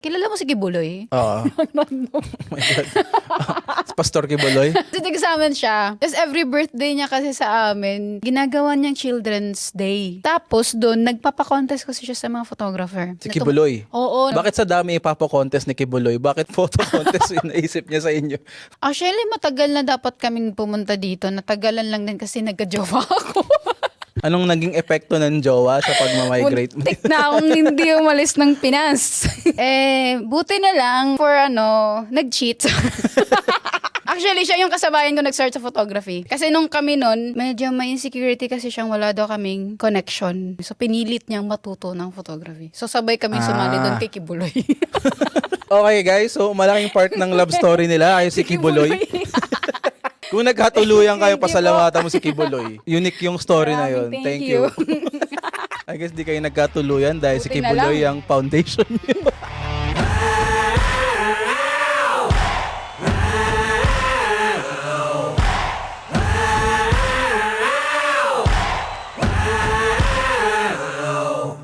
Kilala mo si Kibuloy? Oo. Oh my God. Si Pastor Kibuloy. Nag-examen siya. Tapos every birthday niya kasi sa amin, ginagawa niyang Children's Day. Tapos doon, nagpapakontest kasi siya sa mga photographer. Si Kibuloy. Oo. Bakit sa dami ipapakontest ni Kibuloy? Bakit photo contest yung naisip niya sa inyo? Actually, matagal na dapat kaming pumunta dito. Natagalan lang din kasi nagka-jowa ako. Anong naging epekto ng jowa sa pagmamigrate mo? Muntik na akong hindi umalis ng Pinas. Buti na lang for nag-cheat. Actually, siya yung kasabayan ko nag-start sa photography. Kasi nung kami nun, medyo may insecurity kasi siyang wala daw kaming connection. So, pinilit niyang matuto ng photography. So, sabay kami sumali doon kay Kibuloy. Okay guys, so malaking part ng love story nila ay si Kibuloy. Kung nagkatuluyan kayo, pasalamatan mo si Kibuloy. Unique yung story na yun. Thank you. I guess di kayo nagkatuluyan dahil si Buti na Kibuloy lang. ang foundation niyo.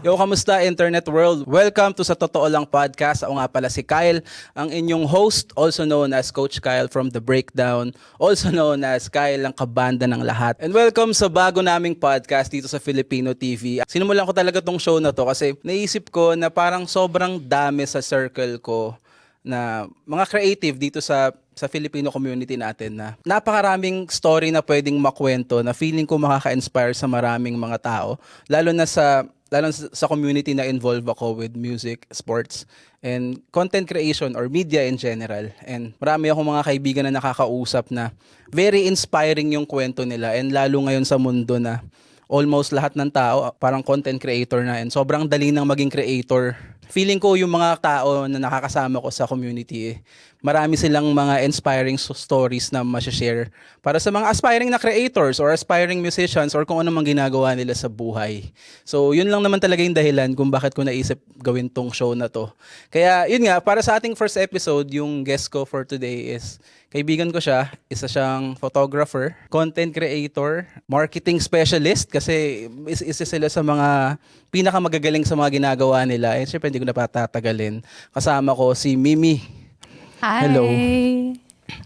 Yo, kamusta internet world? Welcome to Sa Totoo Lang Podcast. Ako nga pala si Kyle, ang inyong host, also known as Coach Kyle from The Breakdown, also known as Kyle, ang kabanda ng lahat. And welcome sa bago naming podcast dito sa Filipino TV. Sinimulan ko talaga tong show na to kasi naisip ko na parang sobrang dami sa circle ko na mga creative dito sa Filipino community natin na napakaraming story na pwedeng makwento na feeling ko makaka-inspire sa maraming mga tao, lalo na sa community na involved ako with music, sports, and content creation or media in general. And marami akong mga kaibigan na nakakausap na very inspiring yung kwento nila, and lalo ngayon sa mundo na almost lahat ng tao parang content creator na, and sobrang dali ng maging creator. Feeling ko yung mga tao na nakakasama ko sa community, marami silang mga inspiring stories na ma-share para sa mga aspiring na creators or aspiring musicians or kung ano mang ginagawa nila sa buhay. So yun lang naman talaga yung dahilan kung bakit ko naisip gawin tong show na to. Kaya yun nga, para sa ating first episode, yung guest ko for today is kaibigan ko siya. Isa siyang photographer, content creator, marketing specialist kasi isa sila sa mga pinakamagagaling sa mga ginagawa nila. Eh syempre hindi ko na patatagalin. Kasama ko si Mimi. Hi. Hello.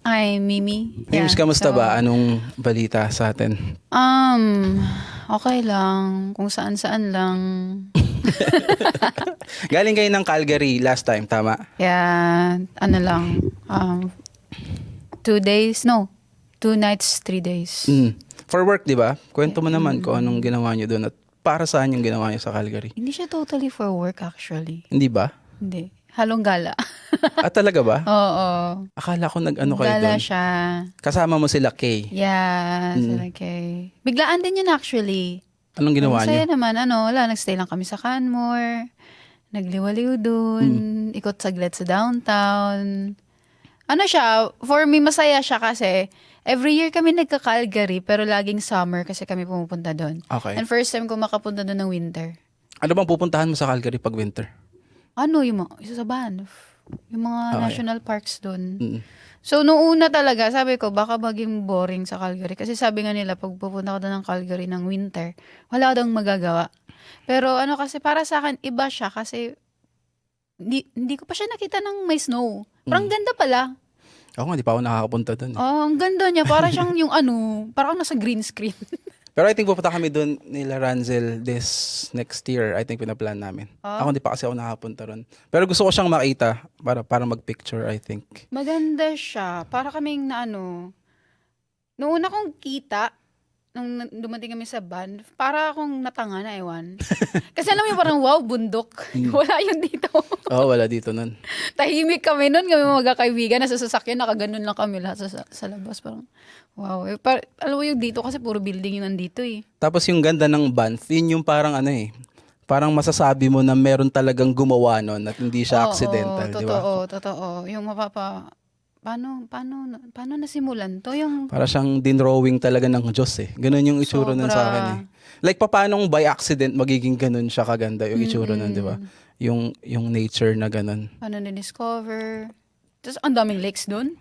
Hi, Mimi. Mims, kamusta ba? Anong balita sa atin? Okay lang. Kung saan-saan lang. Galing kayo ng Calgary last time, tama? Yeah, 2 days? No. 2 nights, 3 days. For work, di ba? Kwento mo naman kung anong ginawa niyo doon at para saan yung ginawa niyo sa Calgary. Hindi siya totally for work actually. Hindi ba? Hindi. Halong gala. Talaga ba? Oo. Akala ko nag-ano kayo Gala doon. siya. Kasama mo sila, Kay. Yeah, sila kay. Biglaan din yun actually. Anong ginawa Masaya niyo? naman, wala, nagstay lang kami sa Canmore. Nagliwaliw dun. Ikot saglit sa downtown. Ano siya, for me, masaya siya kasi every year kami nagka-Calgary pero laging summer kasi kami pumupunta doon. Okay. And first time ko makapunta doon ng winter. Ano bang pupuntahan mo sa Calgary pag winter? Yung mga, isa sa Banff. Yung mga national parks doon. So, noong una talaga, sabi ko, baka maging boring sa Calgary. Kasi sabi nga nila, pag pupunta ko doon ng Calgary ng winter, wala daw magagawa. Pero kasi para sa akin, iba siya kasi hindi ko pa siya nakita ng may snow. Parang ganda pala. Ako nga, di pa ako nakakapunta doon. Oh, ang ganda niya. Para siyang yung parang nasa green screen. Pero I think pupunta kami doon nila Ranzel this next year. I think pinaplan namin. Ako hindi pa kasi ako nakapunta ron. Pero gusto ko siyang makita para mag-picture, I think. Maganda siya. Para kaming noong una kong kita, nung dumating kami sa van, para akong natanga na, ewan. Kasi alam mo yung parang, wow, bundok. Wala yun dito. Wala dito nun. Tahimik kami nun, kami magkakaibigan, nasa sasakyan, nakaganon lang kami lahat sa labas. Parang, wow. Alam mo yung dito kasi puro building yun nandito eh. Tapos yung ganda ng Banff, yun yung parang parang masasabi mo na meron talagang gumawa nun at hindi siya accidental, di ba? Totoo. Yung paano nasimulan to? Yung Para siyang dinrowing talaga ng Diyos eh. Ganun yung itsura nun sa akin eh. Like paano by accident magiging ganun siya kaganda yung itsura nun, di ba? Yung nature na ganun. paano na-discover. Tapos ang daming lakes dun.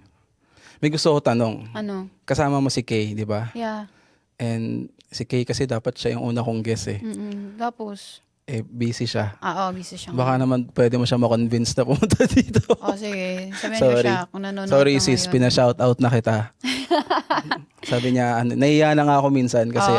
May gusto ko tanong. Ano? Kasama mo si Kay, di ba? Yeah. And si Kay kasi dapat siya yung una kong guest eh. Tapos, Eh, busy siya. Oo, busy siya Baka naman pwede mo siya ma-convince na pumunta dito. sige. Sabihin ko siya kung nanonood Sorry ka sis, ngayon. pina-shoutout na kita. Sabi niya, nahiya na nga ako minsan kasi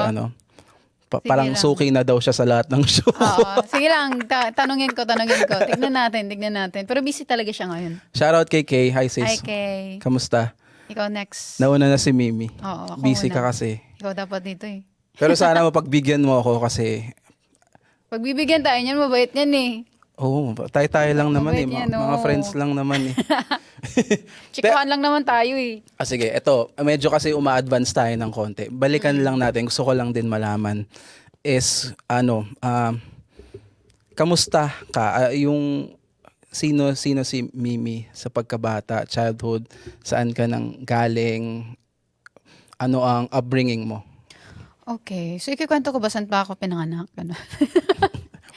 parang lang. suki na daw siya sa lahat ng show. Oo. Sige lang, tanungin ko. Tignan natin. Pero busy talaga siya ngayon. Shoutout kay Kay. Hi sis. Hi, Kay. Kamusta? Ikaw next. Nauna na si Mimi. Oo, ako Busy muna. ka kasi. Ikaw dapat dito eh. Pero sana mapagbigyan mo ako kasi Pagbibigyan tayo niyan, mabait niyan eh. tayo lang naman Mabait yan, mga oo. friends lang naman eh. Chikahan lang naman tayo eh. Sige, eto, medyo kasi uma-advance tayo ng konti. Balikan lang natin, gusto ko lang din malaman is, kamusta ka? Yung sino si Mimi sa pagkabata, childhood, saan ka nang galing, ano ang upbringing mo? Okay. So, ikikwento ko ba saan pa ako pinanganak? Ano?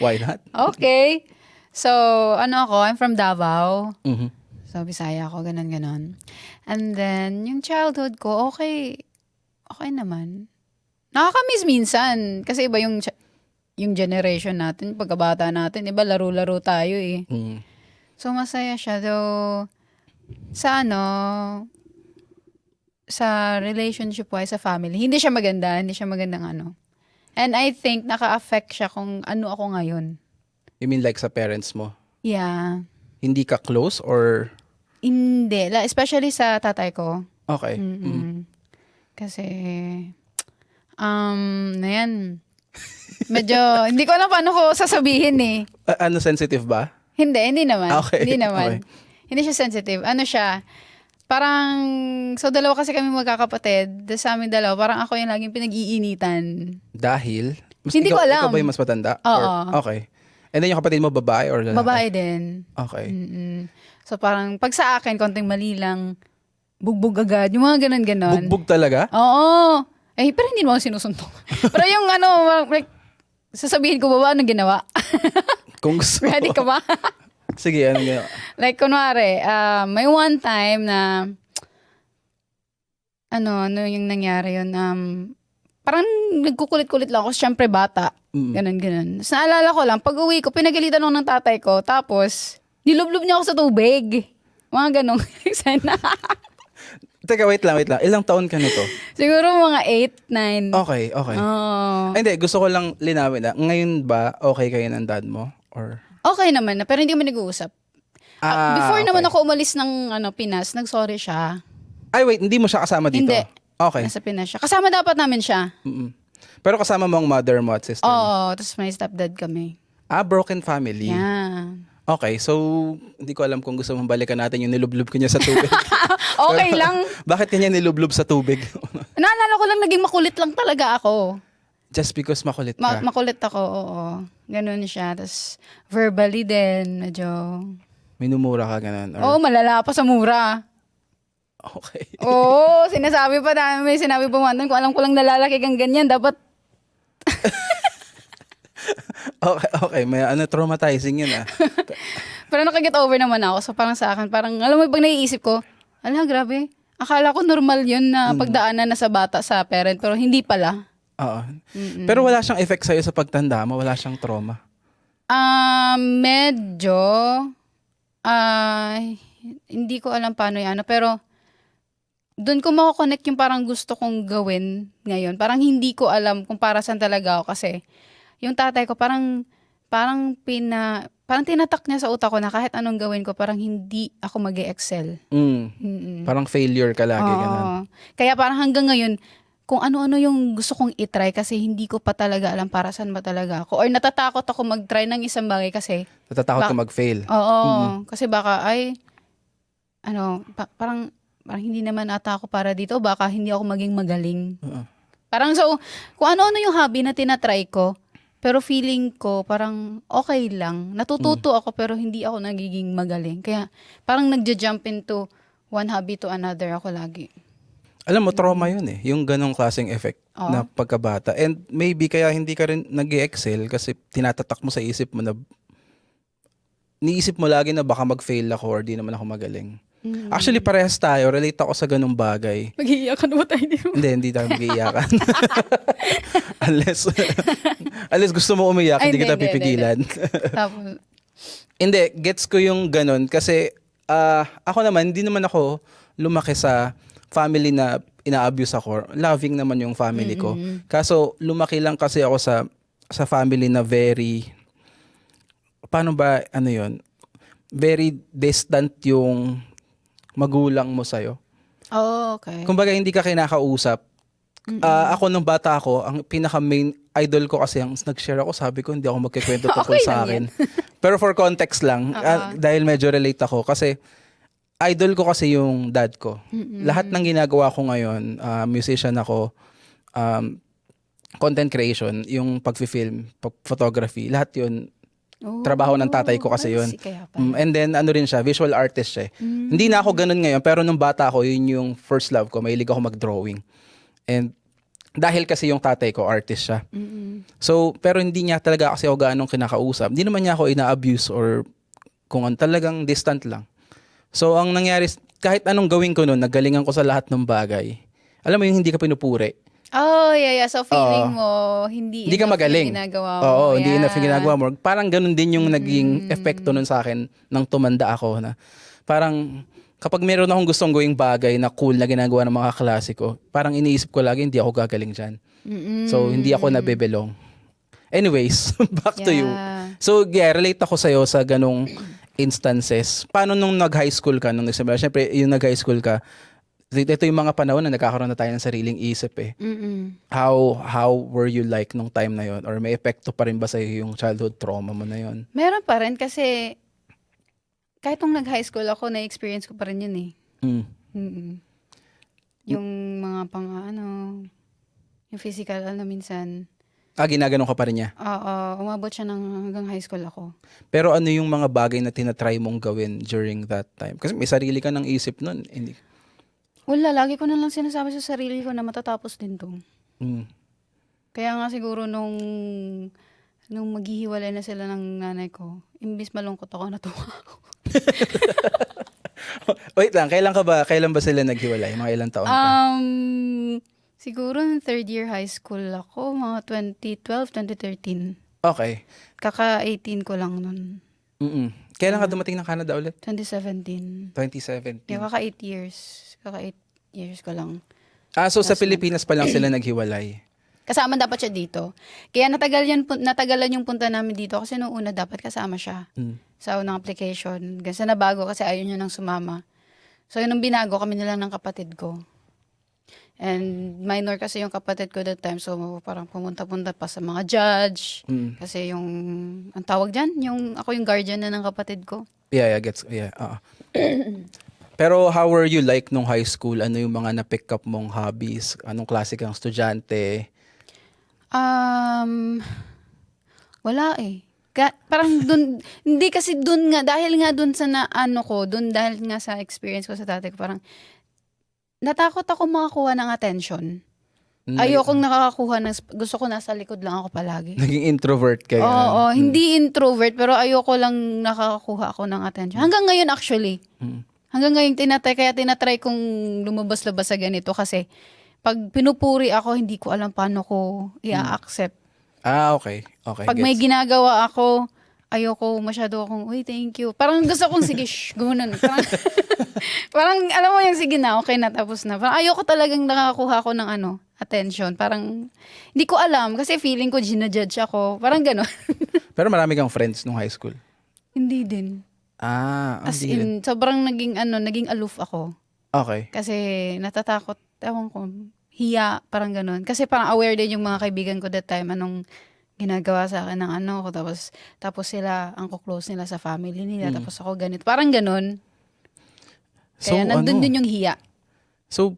Why not? Okay. So, I'm from Davao. Mhm. So, Bisaya ako, ganon. And then, yung childhood ko, okay naman. Nakakamiss minsan. Kasi iba yung generation natin, pagkabata natin, iba laro-laro tayo eh. Mm. So, masaya siya. Though, sa relationship wise, sa family, hindi siya magandang ano. And I think, naka-affect siya kung ano ako ngayon. You mean like sa parents mo? Yeah. Hindi ka close or Hindi. Especially sa tatay ko. okay? Mm-mm. Kasi, na yan. Medyo, hindi ko alam paano ko sasabihin eh. Ano, sensitive ba? Hindi naman. Okay, Hindi naman. okay. Hindi siya sensitive. Ano siya, parang, so dalawa kasi kami magkakapatid. Sa amin dalawa, parang ako yung laging pinag-iinitan. Dahil? Hindi ko alam. Ikaw ba yung mas matanda? Oo. Okay. And then yung kapatid mo, babae or lalaki? Babae din. Okay. Mm-mm. So parang, pag sa akin, konting mali lang, bugbog agad. Yung mga ganon. Bugbog talaga? Oo. Pero hindi mo ako sinusuntok. Pero yung like, sasabihin ko ba anong ginawa? Kung gusto. Ready ka ba? Sige, ano ginawa? Like, kunwari, may one time na, ano yung nangyari yun, parang nagkukulit-kulit lang ako, syempre bata. Ganon. Tapos naalala ko lang, pag uwi ko, pinagalitan ako ng tatay ko, tapos, nilublob niya ako sa tubig. Mga ganong eksena. Teka, wait lang. Ilang taon ka nito? Siguro mga 8, 9. Okay. Oh. Ay, hindi, gusto ko lang linawin na. Ngayon ba, okay kayo ng dad mo? Or Okay naman na, pero hindi kami nag-uusap. Before okay. naman ako umalis ng Pinas, nag-sorry siya. Ay, wait, hindi mo siya kasama dito? Hindi. Okay. Nasa Pinas siya. Kasama dapat namin siya. Mm-mm. Pero kasama mo ang mother mo at sister mo? Oo, tapos may stepdad kami. Broken family. Yeah. Okay, so hindi ko alam kung gusto mong balikan natin yung nilublob ko niya sa tubig. Okay lang. Bakit kanya nilublob sa tubig? Naalala ko lang, naging makulit lang talaga ako. Just because makulit ka? Makulit ako, oo. Ganun siya. Tapos verbally din, medyo... Minumura ka ganun? Oo, malala pa sa mura. Okay. Oo, sinasabi pa namin, may sinabi pa man, kung alam ko lang nalalaki kang ganyan, dapat... Okay. May traumatizing yun ah. Pero nakaget over naman ako. So parang sa akin, parang, alam mo, pag naiisip ko, grabe. Akala ko normal yun na pagdaanan na sa bata sa parent, pero hindi pala. Oo. Pero wala siyang effect sa'yo sa pagtanda mo? Wala siyang trauma? Medyo, hindi ko alam paano yan, pero doon ko makakonect yung parang gusto kong gawin ngayon. Parang hindi ko alam kung para saan talaga ako kasi yung tatay ko parang tinatak niya sa utak ko na kahit anong gawin ko, parang hindi ako mag-excel. Parang failure ka lagi. Ganun. Kaya parang hanggang ngayon, kung ano-ano yung gusto kong itry kasi hindi ko pa talaga alam para saan ba talaga ako. Or natatakot ako mag-try ng isang bagay kasi... Natatakot ka mag-fail? Oo. Kasi baka parang hindi naman ata ako para dito. Baka hindi ako maging magaling. Parang so, kung ano-ano yung hobby na tinatry ko, pero feeling ko parang okay lang. Natututo ako pero hindi ako nagiging magaling. Kaya parang nagja-jump into one hobby to another ako lagi. Alam mo, trauma yun eh. Yung ganong klaseng effect na pagkabata. And maybe kaya hindi ka rin nag-excel kasi tinatatak mo sa isip mo na niisip mo lagi na baka mag-fail ako or di naman ako magaling. Actually, parehas tayo. Relate ako sa ganung bagay. Mag-iiyakan mo tayo. Hindi tayo mag-iiyakan. unless gusto mo umiyak, Ay, hindi kita hindi. pipigilan. Tapos, Hindi, gets ko yung ganun. Kasi ako naman, hindi naman ako lumaki sa family na ina-abuse ako. Loving naman yung family ko. Kaso, lumaki lang kasi ako sa family na very, paano ba, very distant yung magulang mo sa'yo. oh, okay. Kumbaga, hindi ka kinakausap. Ako nung bata ako, ang pinaka-main idol ko kasi ang nag-share ako, sabi ko, hindi ako magkikwento tungkol Okay sa lang akin. Pero for context lang, dahil medyo relate ako, kasi idol ko kasi yung dad ko. Lahat ng ginagawa ko ngayon, musician ako, content creation, yung pag-film, photography, lahat yun, trabaho ng tatay ko kasi yun. Kaya pala. And then, rin siya, visual artist siya. Hindi na ako ganun ngayon, pero nung bata ako, yun yung first love ko, mahilig ako mag-drawing. And dahil kasi yung tatay ko, artist siya. So, pero hindi niya talaga kasi ako gaanong kinakausap. Hindi naman niya ako ina-abuse or kung talagang distant lang. So, ang nangyari, kahit anong gawin ko noon, nagalingan ko sa lahat ng bagay. Alam mo yung hindi ka pinupuri. Oh, yeah. So, feeling mo, hindi Hindi ka enough magaling. yung ginagawa mo. Oo, hindi enough yung Yeah. ginagawa mo. Parang ganun din yung naging epekto nun sa akin nang tumanda ako na parang kapag meron akong gustong gawing bagay na cool na ginagawa ng mga klase ko, parang iniisip ko lagi, hindi ako gagaling dyan. So, hindi ako nabebelong. Anyways, back to you. Yeah. So, yeah, relate ako sa'yo sa ganong instances. Paano nung nag-high school ka? Nung nagsimula, syempre, yung nag-high school ka, ito yung mga panahon na nagkakaroon na tayo ng sariling isip eh. How were you like nung time na yon? Or may epekto pa rin ba sa'yo yung childhood trauma mo na yon? Meron pa rin kasi kahit nung nag-high school ako, na-experience ko pa rin yun eh. Yung mga yung physical, minsan. Ginaganon ka pa rin niya. Oo, umabot siya hanggang high school ako. Pero ano yung mga bagay na tinatry mong gawin during that time? Kasi may sarili ka ng isip nun. Hindi. Wala, lagi ko na lang sinasabi sa sarili ko na matatapos din to. Mm. Kaya nga siguro nung maghihiwalay na sila ng nanay ko, imbis malungkot ako, natuwa ako. Wait lang, kailan ba sila naghiwalay? Mga ilang taon ka? Siguro ng third year high school ako, mga 2012, 2013. Okay. Kaka-18 ko lang nun. Kailan ka dumating ng Canada ulit? 2017. 2017. Yeah, kaka-8 years. Kaka-8 years ko lang. So sa Pilipinas pa lang sila naghiwalay. Kasama dapat siya dito. Kaya natagalan yung punta namin dito kasi noong una dapat kasama siya sa unang application. Kasi nabago kasi ayaw niya nang sumama. So yun nung binago kami nilang ng kapatid ko. And minor kasi yung kapatid ko that time. So parang pumunta-punta pa sa mga judge. Kasi ang tawag dyan, ako yung guardian na ng kapatid ko. Yeah, gets. Yeah. Pero how were you like nung high school? Ano yung mga na-pick up mong hobbies? Anong klase kang estudyante? Wala eh. Parang dun, hindi kasi dun nga, dahil nga dun sa dahil nga sa experience ko sa tatay ko, parang natakot ako makakuha ng attention. Ayokong nakakakuha gusto ko nasa likod lang ako palagi. Naging introvert kayo. Oo, hindi introvert, pero ayoko lang nakakakuha ako ng attention. Hanggang ngayon actually. Hanggang ngayon kaya tinatry kong lumabas-labas sa ganito kasi pag pinupuri ako, hindi ko alam paano ko i-accept. Okay. Pag may ginagawa ako, ayoko masyado akong, uy, thank you. Parang gusto kong, sige, gumanon. Parang, alam mo yung, sige na, okay na, tapos na. Parang ayoko talagang nakakuha ko ng attention. Parang, hindi ko alam, kasi feeling ko ginajudge ako. Parang gano'n. Pero marami kang friends nung high school? Hindi din. As in, sobrang naging aloof ako. Okay. Kasi natatakot, ewan ko, hiya, parang gano'n. Kasi parang aware din yung mga kaibigan ko that time, anong ginagawa sa akin ng ko. Tapos sila, ang close nila sa family nila. Tapos ako ganito. Parang gano'n. Kaya nandun din yung hiya. So,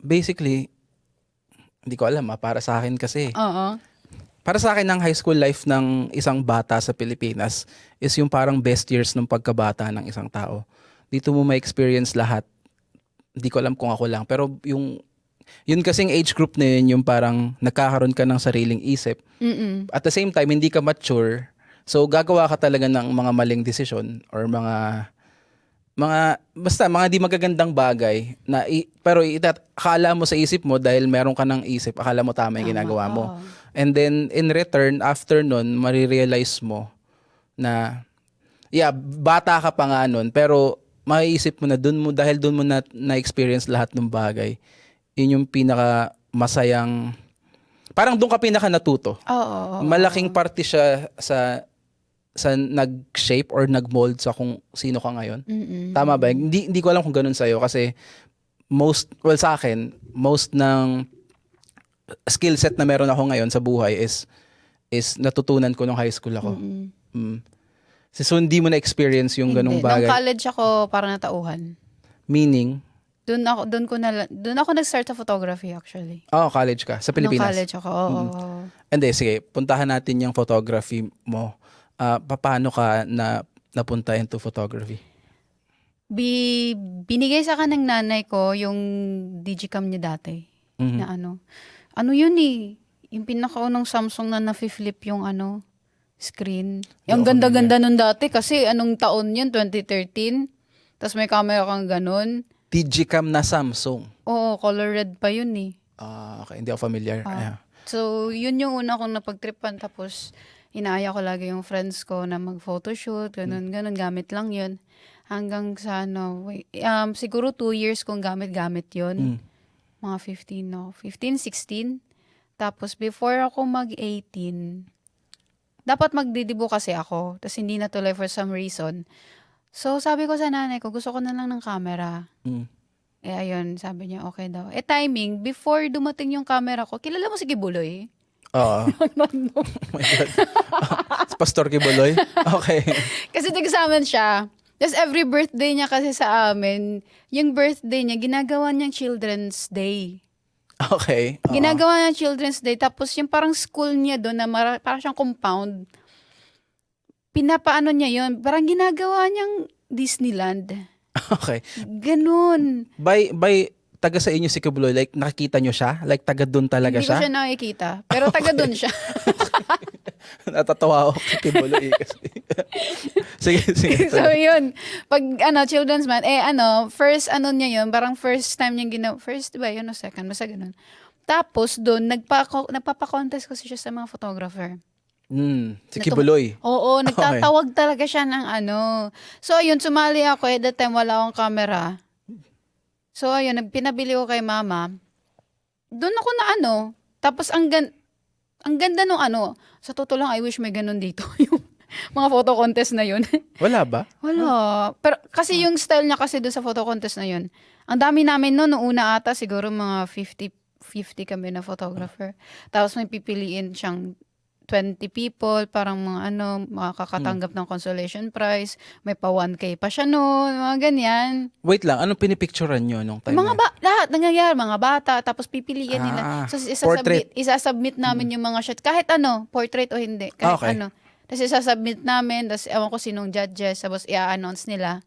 basically, hindi ko alam para sa akin kasi. Oo. Para sa akin, ang high school life ng isang bata sa Pilipinas is yung parang best years ng pagkabata ng isang tao. Dito mo ma-experience lahat. Hindi ko alam kung ako lang. Pero yun kasing age group na yun, yung parang nagkakaroon ka ng sariling isip. At the same time, hindi ka mature. So, gagawa ka talaga ng mga maling desisyon or mga basta mga di magagandang bagay na pero akala mo sa isip mo dahil meron ka ng isip, akala mo tama yung ginagawa mo. Oo. And then in return, after nun, marirealize mo na bata ka pa nga nun, pero maiisip mo na dahil dun mo na-experience lahat ng bagay. Yun yung pinaka masayang, parang dun ka pinaka natuto. Oo. Malaking parte siya sa nag-shape or nag-mold sa kung sino ka ngayon. Tama ba? Hindi ko alam kung ganun sa'yo kasi sa akin, most ng skill set na meron ako ngayon sa buhay is natutunan ko nung high school ako. So hindi mo na-experience yung ganung Hindi. bagay. Nung college ako, parang natauhan. Meaning? Doon ako nag-start sa photography actually. College ka. Sa Pilipinas. Nung college ako, oo. Hindi, sige. Puntahan natin yung photography mo. Paano ka napunta into photography? Binigay sa akin ng nanay ko yung digicam niya dati. Na ano yun eh. Yung pinakaunang Samsung na nafi-flip yung screen. Yung ganda-ganda nun dati kasi anong taon yun? 2013? Tapos may camera kang ganun. Digicam na Samsung. Oo, color red pa yun eh. Okay, hindi ako familiar. So, yun yung una kong napagtripan. Tapos, inaaya ko lagi yung friends ko na mag-photoshoot, ganun, gamit lang yun. Hanggang sa, siguro 2 years kong gamit yun. Mga 15, 16. Tapos, before ako mag-18, dapat magdidibo kasi ako. Tapos, hindi natuloy for some reason. So, sabi ko sa nanay ko, gusto ko na lang ng camera. Ayun, sabi niya, okay daw. Timing, before dumating yung camera ko, kilala mo si Kibuloy? Oo. Oh my God. Pastor Kibuloy? Okay. Kasi nagsaman siya. Tapos every birthday niya kasi sa amin, yung birthday niya, ginagawa niyang Children's Day. Okay. Ginagawa niyang Children's Day. Tapos yung parang school niya doon, na parang siyang compound, pinapaano niya yun. Parang ginagawa niyang Disneyland. Okay. Ganun. By taga sa inyo si Kibuloy, like nakikita nyo siya? Like taga doon talaga Hindi ko siya? siya nakikita. Pero taga doon siya. Natatawa ako kay Kibuloy kasi. sige. So yun, pag Children's Month, first niya yun, parang first time niya ginawa, first ba yun o second, basta ganun. Tapos doon, nagpapa-contest kasi siya sa mga photographer. Si Kibuloy. Oo, nagtatawag talaga siya ng So ayun, sumali ako, at that time wala akong camera. So ayun, pinabili ko kay mama. Doon ako na tapos ang ganda nung sa totoo lang, I wish may ganun dito, yung mga photo contest na yun. Wala ba? Wala. Pero kasi yung style niya kasi doon sa photo contest na yun, ang dami namin noong una ata, siguro mga 50 kami na photographer. Tapos may pipiliin siyang 20 people, parang mga makakatanggap ng consolation prize. May pa 1K pa siya noon, mga ganyan. Wait lang, anong pinipicturean nyo nung time na? Lahat nangyayari, mga bata, tapos pipiliin nila. So isasubmit namin yung mga shot, kahit portrait o hindi, kahit Tapos isasubmit namin, tapos ewan ko sinong judges, tapos i-announce nila.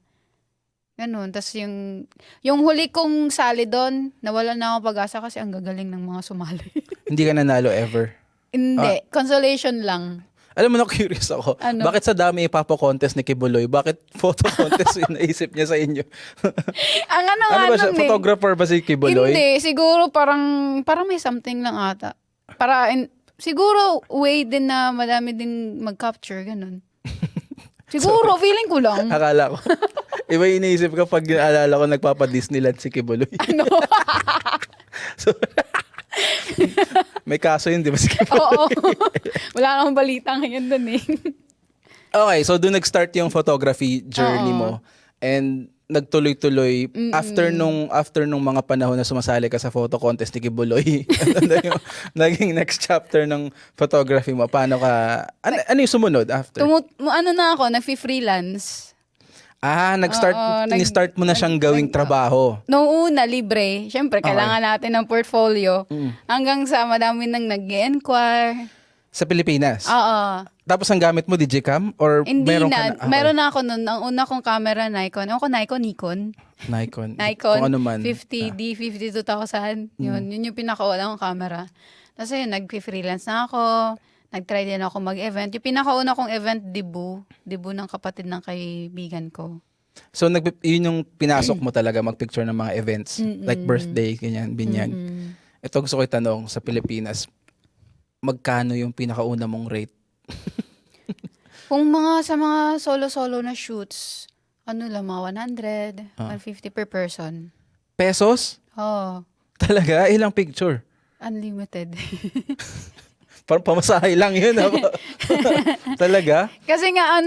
Ganun. Tapos yung huli kong sali doon, nawala na ako pag-asa kasi ang gagaling ng mga sumali. Hindi ka nanalo ever? Hindi. Consolation lang. Alam mo na, curious ako. Bakit sa dami ipapo-contest ni Kibuloy, bakit photo contest yung naisip niya sa inyo? Ang ba siya? Photographer ba si Kibuloy? Hindi. Siguro parang may something lang ata. Siguro way din na madami din mag-capture, ganun. Siguro, feeling ko lang. Akala ko. Iba yung iniisip ko pag naalala ko nagpapa-Disneyland si Kibuloy. So, may kaso yun, di ba si Kibuloy? Oo. Wala namang balita ngayon dun eh. Okay, so doon nag-start yung photography journey mo. And nagtuloy-tuloy after nung mga panahon na sumasali ka sa photo contest ni Kibuloy. Ano yung naging next chapter ng photography mo? Paano ka ano yung sumunod after? Na ako, nagfi-freelance. Ni-start mo na siyang gawing trabaho. Noong una, libre. Siyempre, kailangan natin ng portfolio. Hanggang sa madami nang nag-enquire. Sa Pilipinas? Oo. Tapos ang gamit mo, Digicam? Or hindi meron na. ka na? Meron na ako noon. Ang una kong camera, Nikon. Nikon. Kung ano man. 50D, 50-2000. Yun yung pinakauna kong camera. Tapos yun, nag-freelance na ako. Nag-try din ako mag-event. Yung pinakauna kong event, Dibu ng kapatid ng kaibigan ko. So yun yung pinasok mo talaga magpicture ng mga events like birthday, ganyan, binyag. Ito gusto ko itanong sa Pilipinas, magkano yung pinakauna mong rate? Kung sa mga solo-solo na shoots, ano lang, mga 100, 150 per person. Pesos? Oh, Talaga? Ilang picture? unlimited. Parang pamasahe lang yun. Talaga? Kasi nga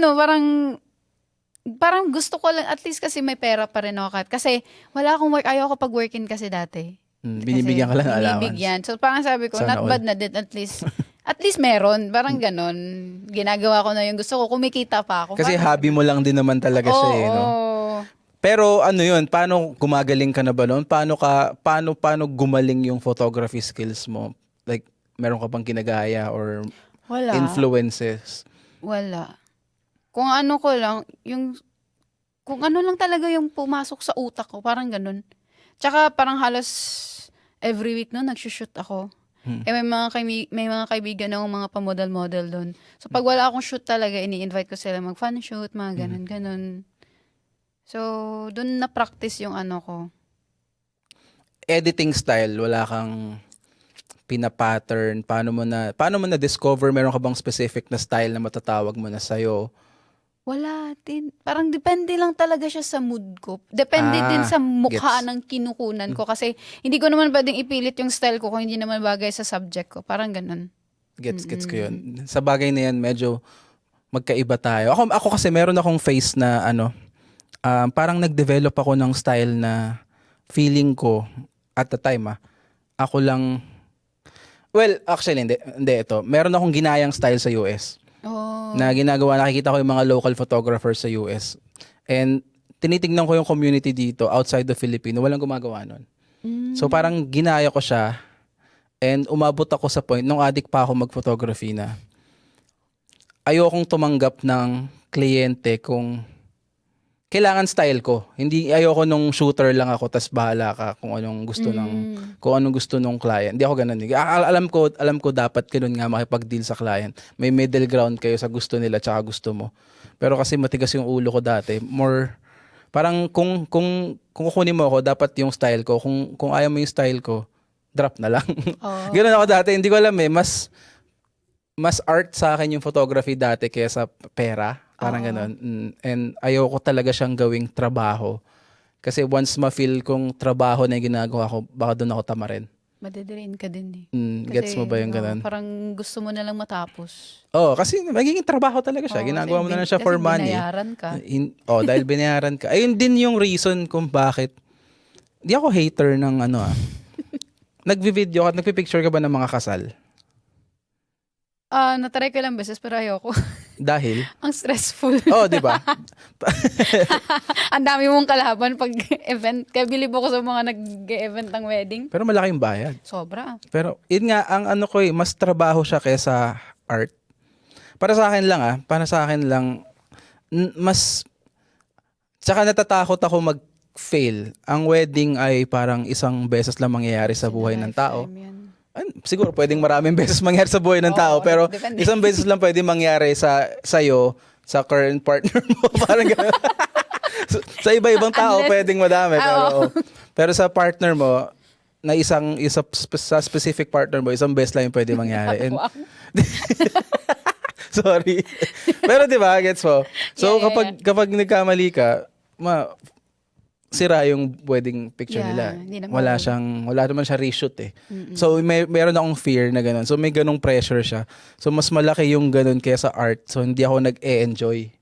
parang gusto ko lang, at least kasi may pera pa rin ako. Kasi wala akong work, ayaw ko pag working kasi dati. Binibigyan ka lang ng allowance. Binibigyan. So parang sabi ko, Sana not all. bad na din, at least meron. Parang ganon. Ginagawa ko na yung gusto ko, kumikita pa ako. Kasi Parang- hobby mo lang din naman talaga siya eh, no? Oo. Pero ano yun, paano gumagaling ka na ba noon? Paano gumaling yung photography skills mo? Like, meron ka bang ginagaya or Wala. influences? Wala. Kung ano ko lang, kung ano lang talaga yung pumasok sa utak ko, parang ganun. Tsaka parang halos every week no, nagsushoot ako. Eh may mga kaibigan akong mga pamodel-model doon. So pag wala akong shoot talaga, ini-invite ko sila mag-fan shoot, mga ganun. So, doon na-practice yung ano ko. Editing style, wala kang pina-pattern? Paano mo na-discover? Meron ka bang specific na style na matatawag mo na sa'yo? Wala din. Parang depende lang talaga siya sa mood ko. Depende din sa mukha gets. ng kinukunan ko. Kasi hindi ko naman pwedeng ipilit yung style ko kung hindi naman bagay sa subject ko. Parang ganun. Gets ko yun. Sa bagay na yan, medyo magkaiba tayo. Ako kasi meron akong face na parang nag-develop ako ng style na feeling ko at the time ako lang, well, actually hindi ito. Meron akong ginayang style sa US. Oh. Na ginagawa, nakikita ko yung mga local photographers sa US. And tinitingnan ko yung community dito outside the Philippines, walang gumagawa nun. So parang ginaya ko siya and umabot ako sa point, nung addict pa ako mag-photography na ayokong tumanggap ng kliyente kung kailangan style ko. Hindi ayoko nung shooter lang ako tas bahala ka kung anong gusto nung client. Hindi ako ganoon. Alam ko dapat ganoon nga makipag-deal sa client. May middle ground kayo sa gusto nila tsaka gusto mo. Pero kasi matigas yung ulo ko dati. More parang kung kukunin mo ako, dapat yung style ko. Kung ayaw mo yung style ko, drop na lang. Oh. Ganoon ako dati. Hindi ko alam mas art sa akin yung photography dati kaysa pera. Parang ganun. And ayoko talaga siyang gawing trabaho. Kasi once ma-feel kong trabaho na yung ginagawa ko, baka doon ako tamarin. Madederain ka din eh. Gets mo ba yung ganun? Parang gusto mo na lang matapos. Kasi magiging trabaho talaga siya. Ginagawa mo na lang siya for money. Kasi binayaran ka. Dahil binayaran ka. Ayun din yung reason kung bakit. Di ako hater ng nagvi-video ka, nagpi-picture ka ba ng mga kasal? Natry ko lang beses pero ayoko. Dahil? Ang stressful. Di ba? Ang dami mong kalaban pag event. Kaya bilib ako sa mga nag-event ng wedding. Pero malaking bayad. Sobra. Pero yun nga, ang mas trabaho siya kaysa art. Para sa akin lang, mas, tsaka natatakot ako mag-fail. Ang wedding ay parang isang beses lang mangyayari sa buhay ng tao. Siguro pwedeng maraming beses mangyari sa buhay ng tao, pero depende. isang beses lang pwede mangyari sa'yo, sa current partner mo. Parang gano'n. Sa iba-ibang tao, pwedeng madami. Pero sa partner mo, sa specific partner mo, isang beses lang yung pwede mangyari. And, sorry. Pero di ba, gets mo? So kapag nagkamali ka, sira yung wedding picture nila. Wala naman siya reshoot eh. So meron akong fear na ganun. So may ganung pressure siya. So mas malaki yung ganun kaysa art. So hindi ako nag-e-enjoy.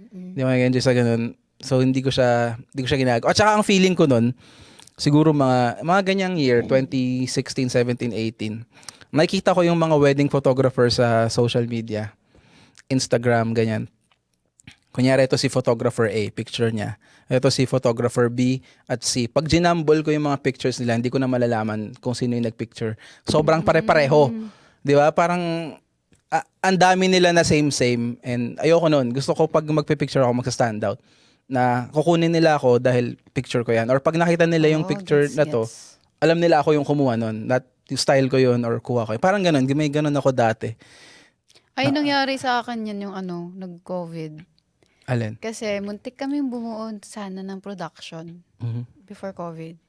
Hindi ako nag-enjoy sa ganun. So hindi ko siya ginagawa. At saka ang feeling ko nun, siguro mga ganyang year, 2016, 17, 18, nakikita ko yung mga wedding photographers sa social media, Instagram, ganyan. Kunyari, ito si photographer A, picture niya. Ito si photographer B at C. Pag ginumble ko yung mga pictures nila, hindi ko na malalaman kung sino yung nagpicture. Sobrang pare-pareho. Di ba? Parang ang dami nila na same. And ayoko nun. Gusto ko pag magpipicture ako, magsa-stand out. Na kukunin nila ako dahil picture ko yan. Or pag nakita nila yung picture na to, alam nila ako yung kumuha nun. Not yung style ko yun or kuha ko. Parang ganun. May ganun ako dati. Ay, nangyari sa akin yan yung nag-COVID. Alin? Kasi muntik kami bumuo sana ng production before COVID.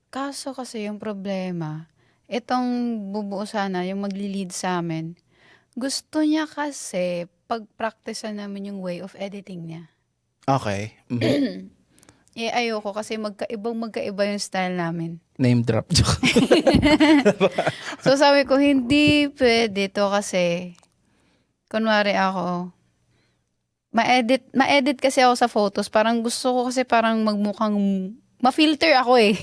Kaso kasi yung problema, itong bubuo sana, yung magli-lead sa amin, gusto niya kasi pag-practice namin yung way of editing niya. Okay. Mhm. Ayoko kasi magkaiba yung style namin. Name drop. Joke. So sabi ko, hindi pwede to kasi, kunwari ako, ma-edit kasi ako sa photos. Parang gusto ko kasi parang magmukhang, ma-filter ako eh.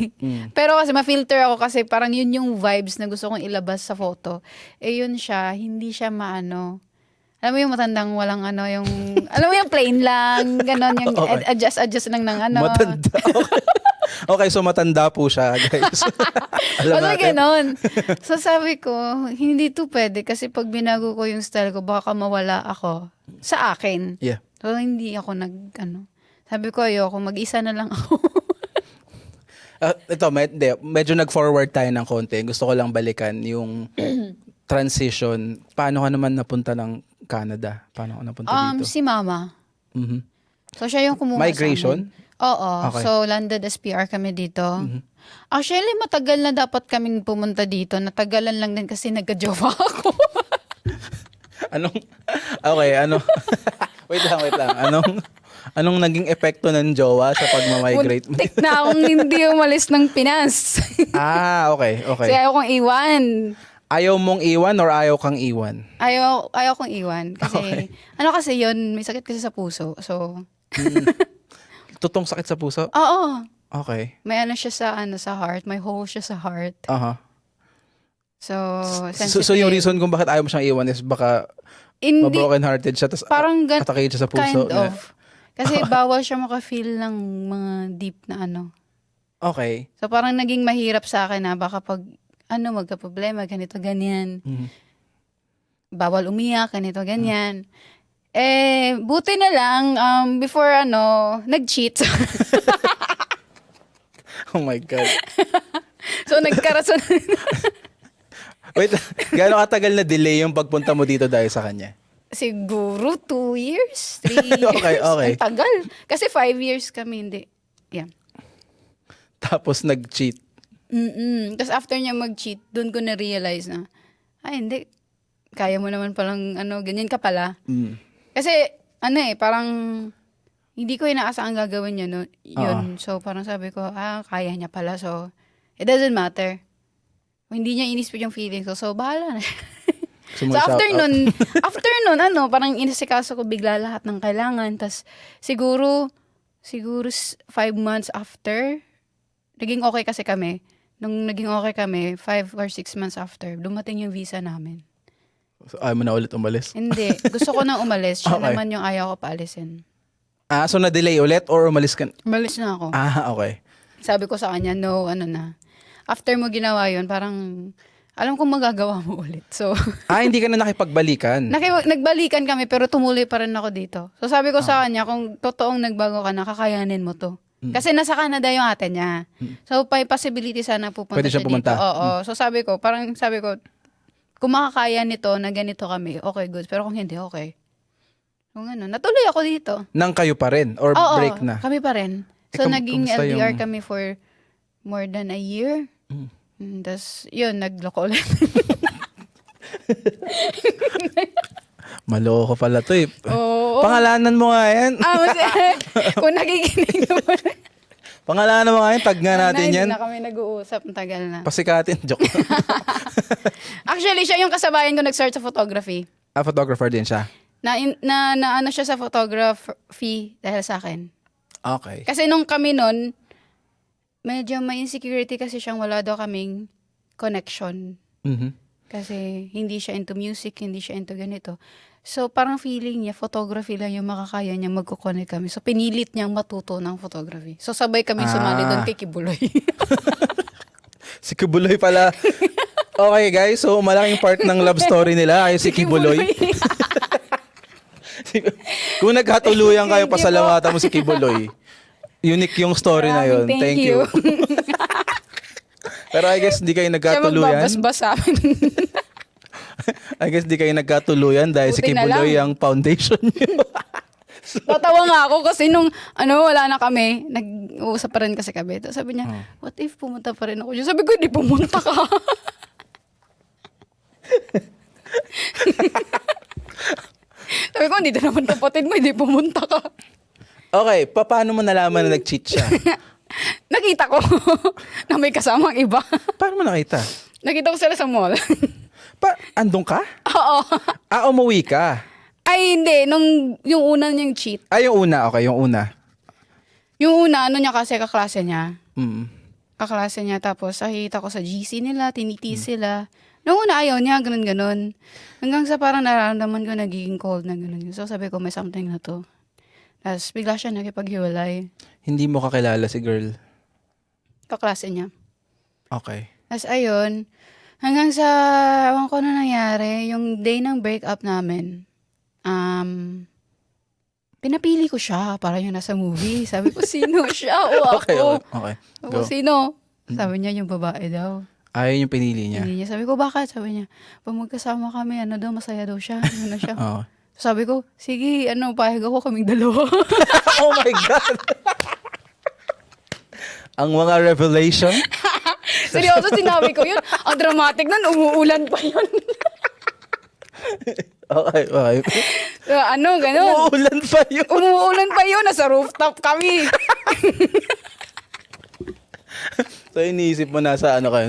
Pero kasi ma-filter ako kasi parang yun yung vibes na gusto kong ilabas sa photo. Yun siya, hindi siya maano. Alam mo yung matandang walang ano, yung, alam mo yung plain lang, ganon, yung Okay. adjust lang ng ano. Matanda. Okay. Okay, so matanda po siya, guys. Alam Wala natin. ganon. So sabi ko, hindi to pwede kasi pag binago ko yung style ko, baka mawala ako sa akin. Yeah. So hindi ako sabi ko ayoko, mag-isa na lang ako. Ito, medyo nag-forward tayo ng konti. Gusto ko lang balikan yung transition. Paano ka naman napunta ng Canada? Paano ka napunta dito? Si mama. Mhm. So siya yung kumuha Migration? sa amin. Oo. Okay. So landed as PR kami dito. Actually, matagal na dapat kaming pumunta dito. Natagalan lang din kasi nagka-jowa ako. Okay, wait lang. Anong naging epekto ng jowa sa pagmamigrate mo? Muntik na akong hindi umalis ng Pinas. Okay. Kasi ayaw kong iwan. Ayaw mong iwan or ayaw kang iwan? Ayaw kong iwan. Kasi, kasi yun, may sakit kasi sa puso. So, Tutong sakit sa puso? oo. Okay. May siya sa heart. May hole siya sa heart. Aha. So, So yung reason kung bakit ayaw mo siyang iwan is baka hindi, ma-broken hearted siya tapos parang atake siya sa puso. kind of. Kasi bawal siya maka-feel ng mga deep na Okay. So, parang naging mahirap sa akin na baka pag, magka-problema, ganito, ganyan. Bawal umiyak, ganito, ganyan. Buti na lang, before nag-cheat. Oh my God. So, nagkarason. Wait, gaano katagal na delay yung pagpunta mo dito dahil sa kanya? Siguro 2 years, 3 years. Okay. Ang tagal. Kasi 5 years kami, hindi. Yeah. Tapos nag-cheat. Tapos after niya mag-cheat, doon ko na-realize na, hindi. Kaya mo naman palang, ganyan ka pala. Kasi, parang, hindi ko inaasahan gagawin niya, no? Yun. So, parang sabi ko, kaya niya pala. So, it doesn't matter. Kung hindi niya inisip yung feelings ko, so, bahala na. So, after nun, parang inisikaso ko bigla lahat ng kailangan. Tapos, siguro 5 months after, naging okay kasi kami. Nung naging okay kami, 5 or 6 months after, dumating yung visa namin. So, ayaw mo na ulit umalis? Hindi. Gusto ko nang umalis. Siya Okay. naman yung ayaw ko paalisin. So na-delay ulit or umalis ka? Umalis na ako. Okay. Sabi ko sa kanya, no, na. After mo ginawa yun, parang, alam kong magagawa mo ulit. So, Hindi ka na nakipagbalikan? nagbalikan kami, pero tumuloy pa rin ako dito. So, sabi ko sa kanya, kung totoong nagbago ka na, kakayanin mo to. Kasi nasa Canada yung ate niya. So, may possibility sana pupunta Pwede siya siya pumunta. dito. Oo. So, sabi ko, kung makakaya nito na ganito kami, okay, good. Pero kung hindi, okay. Kung natuloy ako dito. Nang kayo pa rin? Or Oo, break na? kami pa rin. So, naging kamusta LDR yung- kami for more than a year. Tapos, yun, nagloko ulit. Maloko pala to eh. Oo. Pangalanan mo nga yan. Kung nakikinig naman. Pangalanan mo nga yan. Tag nga natin yan. Hindi na kami nag-uusap. Ang tagal na. Pasikatin. Joke. Actually, siya yung kasabayan ko nag-start sa photography. Photographer din siya. Na siya sa photography dahil sa akin. Okay. Kasi nung kami nun, medyo may insecurity kasi siyang wala daw kaming connection. Mhm. Kasi hindi siya into music, hindi siya into ganito. So parang feeling niya, photography lang yung makakaya niya magkoconnect kami. So pinilit niyang matuto ng photography. So sabay kami sumali doon kay Kibuloy. Si Kibuloy pala. Okay guys, so malaking part ng love story nila ay si Kibuloy. Kung nagkatuluyan kayo, pasalamatan mo si Kibuloy. Unique yung story na yun. Maraming Thank you. Pero I guess di kayo Siya nagkatuluyan. magbabasbas sa amin. I guess di kayo nagkatuluyan dahil si Buti na Kibuloy lang. ang foundation niyo. Tatawa nga ako kasi nung wala na kami, nag-uusap pa rin kasi kami. Tapos sabi niya, what if pumunta pa rin ako dyan? Sabi ko, hindi pumunta ka. Sabi ko, dito naman kapatid mo, hindi pumunta ka. Okay, paano mo nalaman na nag-cheat siya? Nakita ko na may kasamang iba. Paano mo nakita? Nakita ko sila sa mall. Andun ka? Oo. Umuwi ka? Ay, hindi. Yung una niyang cheat. Yung una. Okay, yung una. Yung una, niya kasi kaklase niya. Kaklase niya. Tapos, nakikita ko sa GC nila, tinitis sila. Nung una, ayaw niya, ganun. Hanggang sa parang nararamdaman ko, nagiging cold na ganun. So, sabi ko, may something na to. Tapos, bigla siya nakipaghiwalay. Hindi mo kakilala si girl? Kaklase niya. Okay. Tapos, ayun. Hanggang sa, ewan ko na nangyari, yung day ng breakup namin, pinapili ko siya para yung nasa movie. Sabi ko, sino siya o ako? Okay. Sabi ko, sino? Sabi niya, yung babae daw. Ayun yung pinili niya? Hindi niya. Sabi ko, bakit? Sabi niya, pag magkasama kami, masaya daw siya. Ano siya? Oo. Sabi ko, sige, pahig ako kaming dalawa. Oh my God! Ang mga revelation? Seryoso, sinabi ko yun. Ang dramatic nun, umuulan pa yun. Okay. Ganun. Umuulan pa yun. Umuulan pa yun, nasa rooftop kami. So, iniisip mo nasa kayo,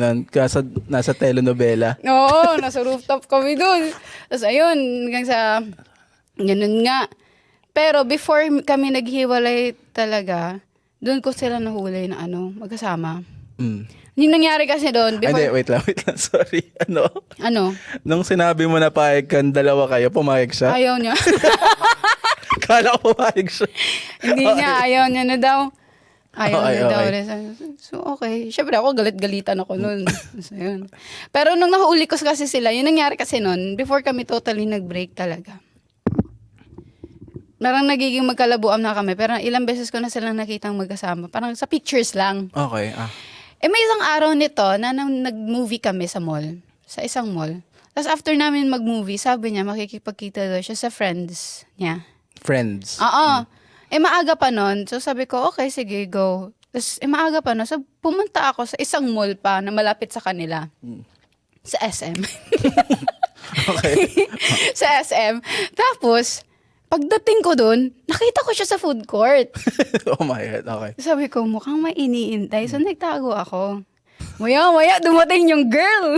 nasa telenovela? Oo, nasa rooftop kami dun. Tapos ayun, hanggang sa, ganun nga. Pero before kami naghiwalay talaga, doon ko sila nahuli na magkasama. Yung nangyari kasi doon, before... Hindi, wait lang. Sorry. Ano? Nung sinabi mo na pahig kang dalawa kayo, pumayag siya? Ayaw niya. Kala ko pumayag siya. Hindi niya, ayaw niya na daw. Ayaw Okay, niya daw. okay. So, okay. Siyempre ako, galit-galitan ako nun. So, yun. Pero nung nahuli ko kasi sila, yung nangyari kasi nun, before kami totally nag-break talaga. Parang nagiging magkalabuan na kami, pero ilang beses ko na silang nakitang magkasama. Parang sa pictures lang. Okay. May isang araw nito na nag-movie kami sa mall. Sa isang mall. Tapos after namin mag-movie, sabi niya, makikipagkita daw siya sa friends niya. Friends? Oo. Maaga pa nun. So sabi ko, okay, sige, go. Tapos maaga pa nun. So pumunta ako sa isang mall pa na malapit sa kanila. Sa SM. Okay. Sa SM. Tapos, pagdating ko dun, nakita ko siya sa food court. Oh my God, okay. Sabi ko, mukhang may iniintay. So nagtago ako. Maya, dumating yung girl.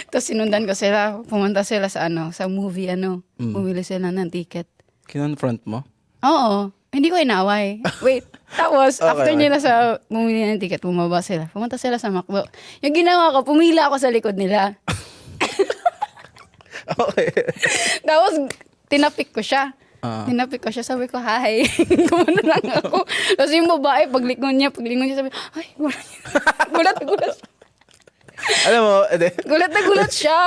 Tapos sinundan ko sila. Pumunta sila sa sa movie, bumili sila ng ticket. Kinonfront mo? Oo. Hindi ko inaway. Wait. Tapos, Okay, after okay. nila sa bumili ng ticket, bumaba sila. Pumunta sila sa McDo. Yung ginawa ko, pumila ako sa likod nila. Okay. Tapos, tinapik ko siya. Sabi ko, hi. Kumano lang ako. Tapos yung babae, paglingon niya, sabi, ay, gulat. Alam mo, Gulat na gulat siya.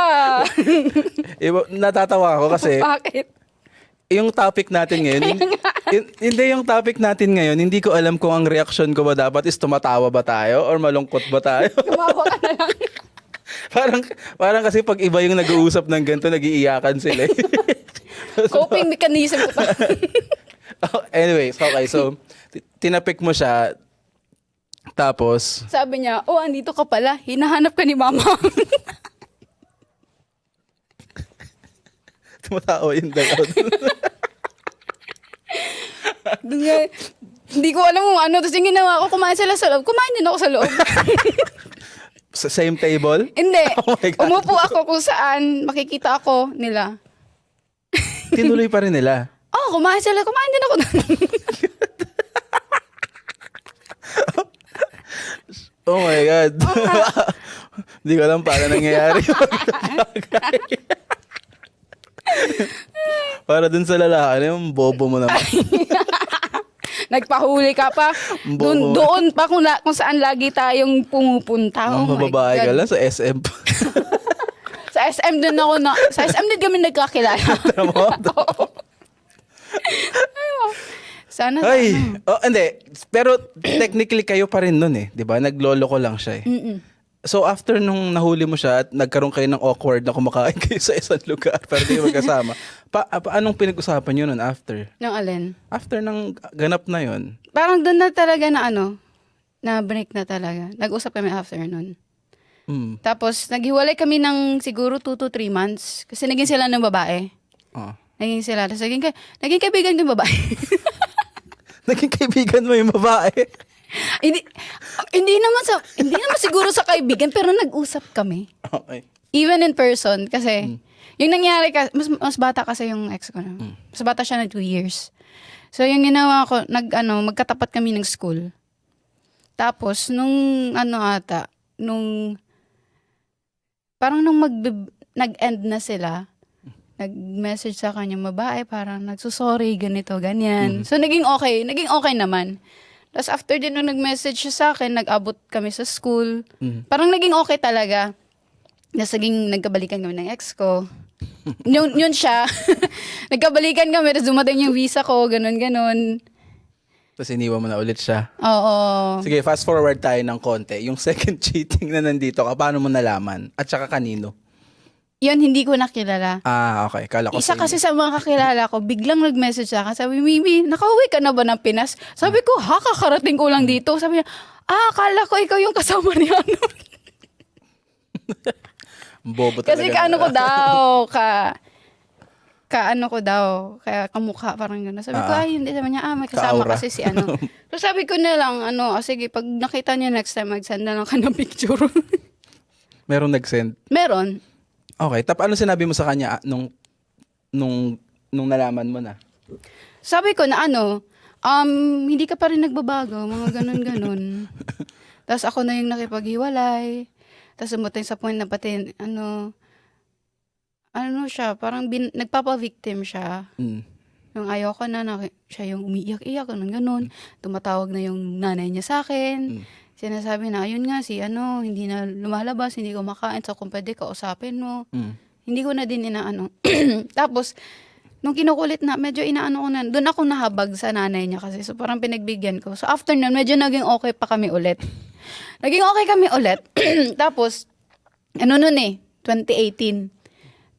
natatawa ako kasi Bakit? yung topic natin ngayon, hindi ko alam kung ang reaction ko ba dapat is tumatawa ba tayo or malungkot ba tayo. Tumawa ka na lang. parang kasi pag iba yung nag-uusap ng ganito, nag-iiyakan sila. Coping mechanism ko pa. Anyways, okay. So, tinapik mo siya. Tapos, Sabi niya, andito ka pala. Hinahanap ka ni mama. tumatawa yung dalawa. Hindi ko alam kung ano. Tapos yung ginawa ko, kumain sila sa loob. Kumain din ako sa loob. Sa same table? Hindi. Oh my God. Umupo ako kung saan makikita ako nila. Tinuloy pa rin nila. Kumain sila. Kumain din ako. Oh my God. Hindi ko alam paano nangyayari. Para dun sa lalaki, yung bobo mo naman. Nagpahuli ka pa. Bobo. Doon pa kung saan lagi tayong pumupunta. Ang mababae ka lang sa SM. Sa SM din ako sa SM din kami nagkakilala. Oo. Sana. Ay, hindi. Pero technically kayo pa rin nun eh. Di ba? Naglolo ko lang siya eh. So after nung nahuli mo siya at nagkaroon kayo ng awkward na kumakain kayo sa isang lugar pero di kayo magkasama, anong pinag-usapan nyo nun after? Yung alin? After ng ganap na yon. Parang doon na talaga na na break na talaga. Nag-usap kami after nun. Tapos, naghiwalay kami ng siguro 2 to 3 months. Kasi naging sila ng babae. Oh. Naging sila. Tapos naging kaibigan ko yung babae. Naging kaibigan mo yung babae? hindi naman siguro sa kaibigan, pero nag-usap kami. Okay. Even in person. Kasi, yung nangyari, mas bata kasi yung ex ko na. Mas bata siya na 2 years. So, yung ginawa ko, magkatapat kami ng school. Tapos, parang nung nag-end na sila, nag-message sa kanya babae, parang nagsusorry, ganito, ganyan. So, naging okay naman. Tapos after din nung nag-message siya sa akin, nag-abot kami sa school. Parang naging okay talaga. Tapos nagkabalikan kami ng ex ko. Yun siya. Nagkabalikan kami, tapos dumating yung visa ko, ganun. Tapos iniwan mo na ulit siya. Oo. Sige, fast forward tayo ng konti. Yung second cheating na nandito ka, paano mo nalaman? At saka kanino? Yun, hindi ko nakilala. Okay. Kala ko Isa sa kasi sa mga kakilala ko, biglang nag-message sa akin. Sabi, Mimi, nakauwi ka na ba ng Pinas? Sabi ko, kakarating ko lang dito. Sabi niya, akala ko ikaw yung kasama ni ano. Bobo talaga. Kasi kaano ko daw, kaya kamukha parang gano'n. Sabi ko, ay, hindi naman niya, may kasama Ka-aura. kasi si ano. So sabi ko na lang, sige, pag nakita niya next time, mag-send na lang ka ng picture. Meron nag-send? Meron. Okay. Ano sinabi mo sa kanya nung nalaman mo na? Sabi ko na hindi ka pa rin nagbabago, mga ganun. Tapos ako na yung nakipaghiwalay. Tapos umutin sa point na pati, siya, parang nagpapa-victim siya. Yung ayoko na, siya yung umiiyak-iyak, ganun. Tumatawag na yung nanay niya sa akin. Sinasabi na, ayun nga, hindi na lumalabas, hindi ko makain, so kung pwede kausapin mo. Hindi ko na din inaano. Tapos, nung kinukulit na, medyo inaano ko na, doon ako nahabag sa nanay niya kasi. So, parang pinagbigyan ko. So, after nun, medyo naging okay pa kami ulit. Tapos, 2018.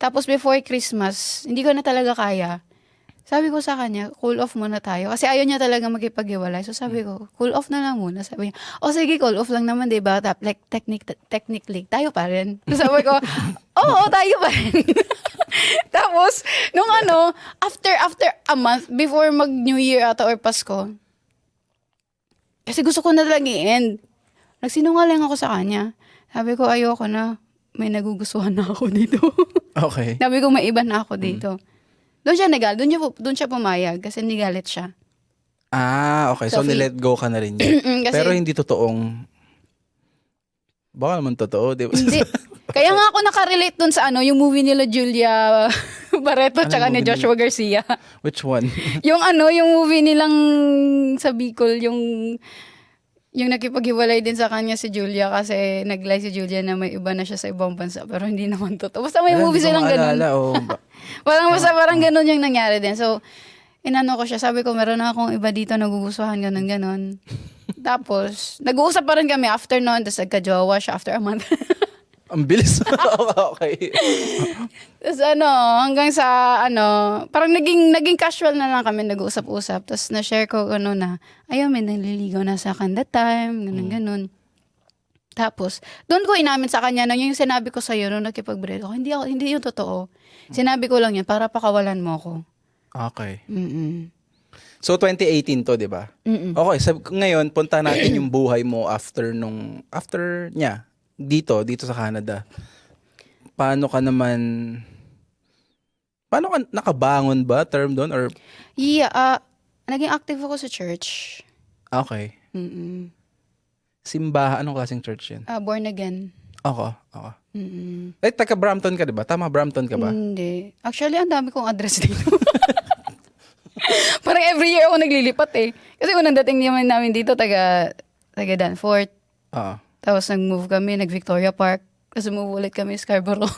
Tapos, before Christmas, hindi ko na talaga kaya. Sabi ko sa kanya, cool off muna tayo. Kasi ayaw niya talaga magkipaghiwalay. So sabi ko, cool off na lang muna. Sabi niya, sige, cool off lang naman, diba? Like, technically, tayo pa rin. So sabi ko, oo, tayo pa rin. Tapos, nung after a month, before mag-New Year ata or Pasko, kasi gusto ko na talaga i-end. Nagsinungaling ako sa kanya. Sabi ko, ayoko na. May nagugustuhan na ako dito. Okay. Sabi ko, may iba na ako dito. Doon siya pumayag kasi nigalit siya. Okay. So, nilet go ka na rin niya. Kasi, Pero hindi totoong... Baka naman totoo, di ba? hindi. Kaya nga ako nakarelate dun sa yung movie nila Julia Barreto tsaka ni movie Joshua Garcia. Which one? yung movie nilang sa Bicol, yung nakipaghiwalay din sa kanya si Julia kasi nag-lie si Julia na may iba na siya sa ibang bansa pero hindi naman totoo. Basta may movie silang ganun. Parang ganun yung nangyari din. So, inano ko siya. Sabi ko, meron na akong iba dito nagugustuhan, ganun. Tapos, nag-uusap pa rin kami after noon. Tapos nagka-jowa siya after a month. Ang bilis. Okay. Tapos hanggang sa parang naging casual na lang kami nag-uusap-usap. Tapos na-share ko na, may naliligaw na sa akin that time, ganun. Tapos, doon ko inamin sa kanya na yung sinabi ko sa'yo nung nakipag-break ako, hindi yung totoo. Sinabi ko lang yun para pakawalan mo ako. Okay. Mm-mm. So, 2018 to, di ba? Mm-mm. Okay. Ngayon, punta natin yung buhay mo after niya. Dito sa Canada. Paano ka nakabangon ba term doon or Yeah, naging active ako sa church. okay. Mm-mm. Simbahan, anong klaseng church yun? Born again. Ako. Mm-mm. Taga Brampton ka, di ba? Tama, Brampton ka ba? Hindi. Actually, ang dami kong address dito. Parang every year ako naglilipat eh. Kasi unang dating namin dito, taga Danforth. Oo. Tapos nag-move kami, nag-Victoria Park. Tapos move ulit kami Scarborough.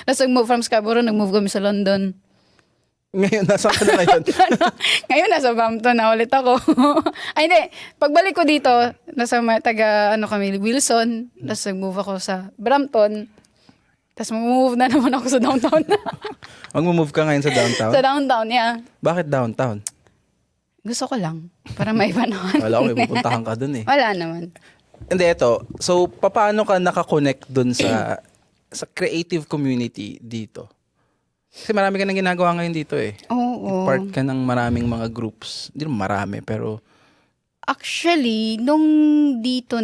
Tapos nag-move from Scarborough, nag-move kami sa London. Ngayon, nasaan ka na ngayon? Ngayon, nasa Bampton na ulit ako. Ay, hindi. Pagbalik ko dito, nasa kami, Wilson. Tapos nag-move ako sa Brampton. Tapos mag-move na naman ako sa downtown. Mag-move ka ngayon sa downtown? Sa downtown, yeah. Bakit downtown? Gusto ko lang. Para may panahon. Wala ko, may pupuntahan ka dun eh. Wala naman. Hindi, ito. So, paano ka nakakonect dun sa creative community dito? Kasi marami ka nang ginagawa ngayon dito eh. Oo. Part ka ng maraming mga groups. Hindi naman marami, pero... Actually, nung dito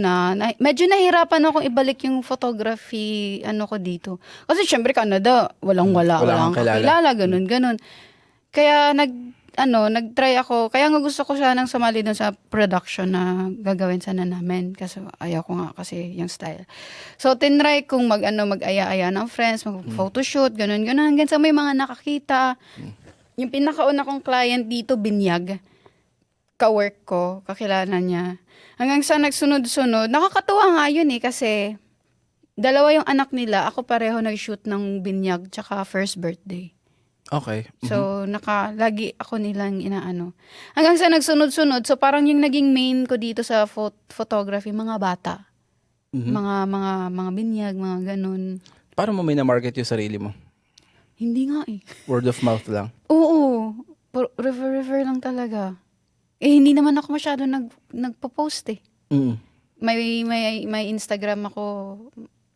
medyo nahirapan akong ibalik yung photography, ko dito. Kasi syempre, Canada, walang-wala, Wala walang kang kilala. kakilala, ganun. Kaya nag-try ako. Kaya nga gusto ko siya nang sumali dun sa production na gagawin sana namin. Kasi ayaw ko nga kasi yung style. So, tinry kong mag-aya-aya ng friends, mag-photoshoot, ganun. Hanggang sa may mga nakakita. Yung pinakauna kong client dito, Binyag. Ka-work ko, kakilala niya. Hanggang sa nagsunod-sunod, nakakatuwa nga yun kasi dalawa yung anak nila, ako pareho nag-shoot ng Binyag tsaka first birthday. Okay. So, lagi ako nilang inaano. Hanggang sa nagsunod-sunod, so parang yung naging main ko dito sa photography, mga bata. Mga binyag, mga ganun. Paano mo may na-market yung sarili mo? Hindi nga eh. Word of mouth lang? Oo. Refer lang talaga. Hindi naman ako masyado nagpo-post eh. Mm. May Instagram ako,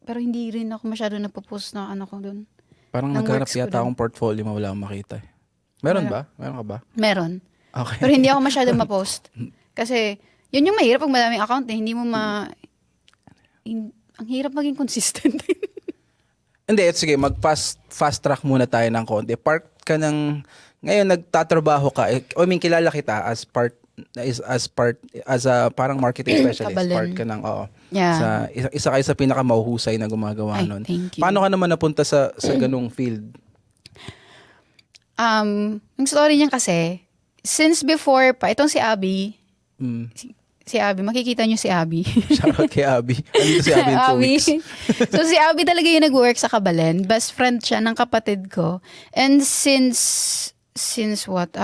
pero hindi rin ako masyado nagpo-post na ko dun. Parang Ng nagharap works ko yata dun. akong portfolio mo, wala akong makita eh. Meron ba? Meron ka ba? Meron. Okay. Pero hindi ako masyado ma-post. Kasi, yun yung mahirap pag madaming account eh. Hindi mo ang hirap maging consistent. Hindi, sige, fast track muna tayo ng konti. Ngayon nagtatrabaho ka, kilala kita as a parang marketing specialist. Kabalen. Part ka ng, Yeah. isa kayo sa pinakamauhusay na gumagawa Ay, nun. thank you. Paano ka naman napunta sa ganung field? Yung story niya kasi, since before pa, itong si Abby, Mm. si Abby, makikita niyo si Abby. Shoutout kay Abby. Andito si Abby in 2 weeks. So si Abby talaga yung nag-work sa Kabalen. Best friend siya ng kapatid ko. And since what?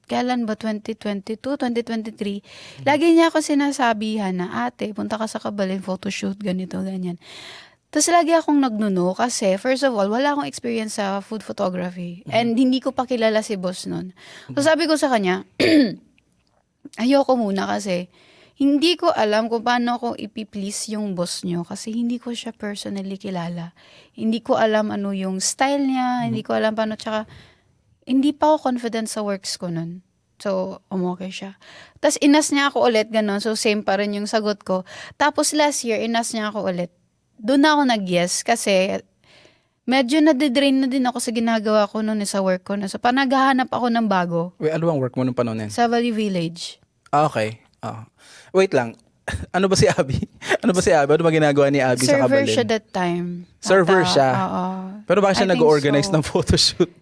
Kailan ba? 2022, 2023. Lagi niya ako sinasabihan na, ate, punta ka sa Kabalen, photoshoot, ganito, ganyan. Tapos lagi akong nagnuno kasi, first of all, wala akong experience sa food photography. And hindi ko pa kilala si boss nun. So sabi ko sa kanya, ayoko muna kasi hindi ko alam kung paano ko ipiplease yung boss nyo kasi hindi ko siya personally kilala. Hindi ko alam ano yung style niya, hindi ko alam paano, tsaka hindi pa ako confident sa works ko nun. So, okay siya. Tapos inas niya ako ulit, gano'n. So, same pa rin yung sagot ko. Tapos last year, inas niya ako ulit. Doon na ako nag-yes kasi medyo nadidrain na din ako sa ginagawa ko noon sa work ko. So, naghahanap ako ng bago. Wait, ano bang work mo nung panahon yan? Sa Valley Village. Okay. Wait lang. Ano ba si Abby? Ano ba ginagawa ni Abby sa Server Kabalen? siya that time. Server siya? Oo. Pero bakit siya I think nag-organize so. ng photoshoot?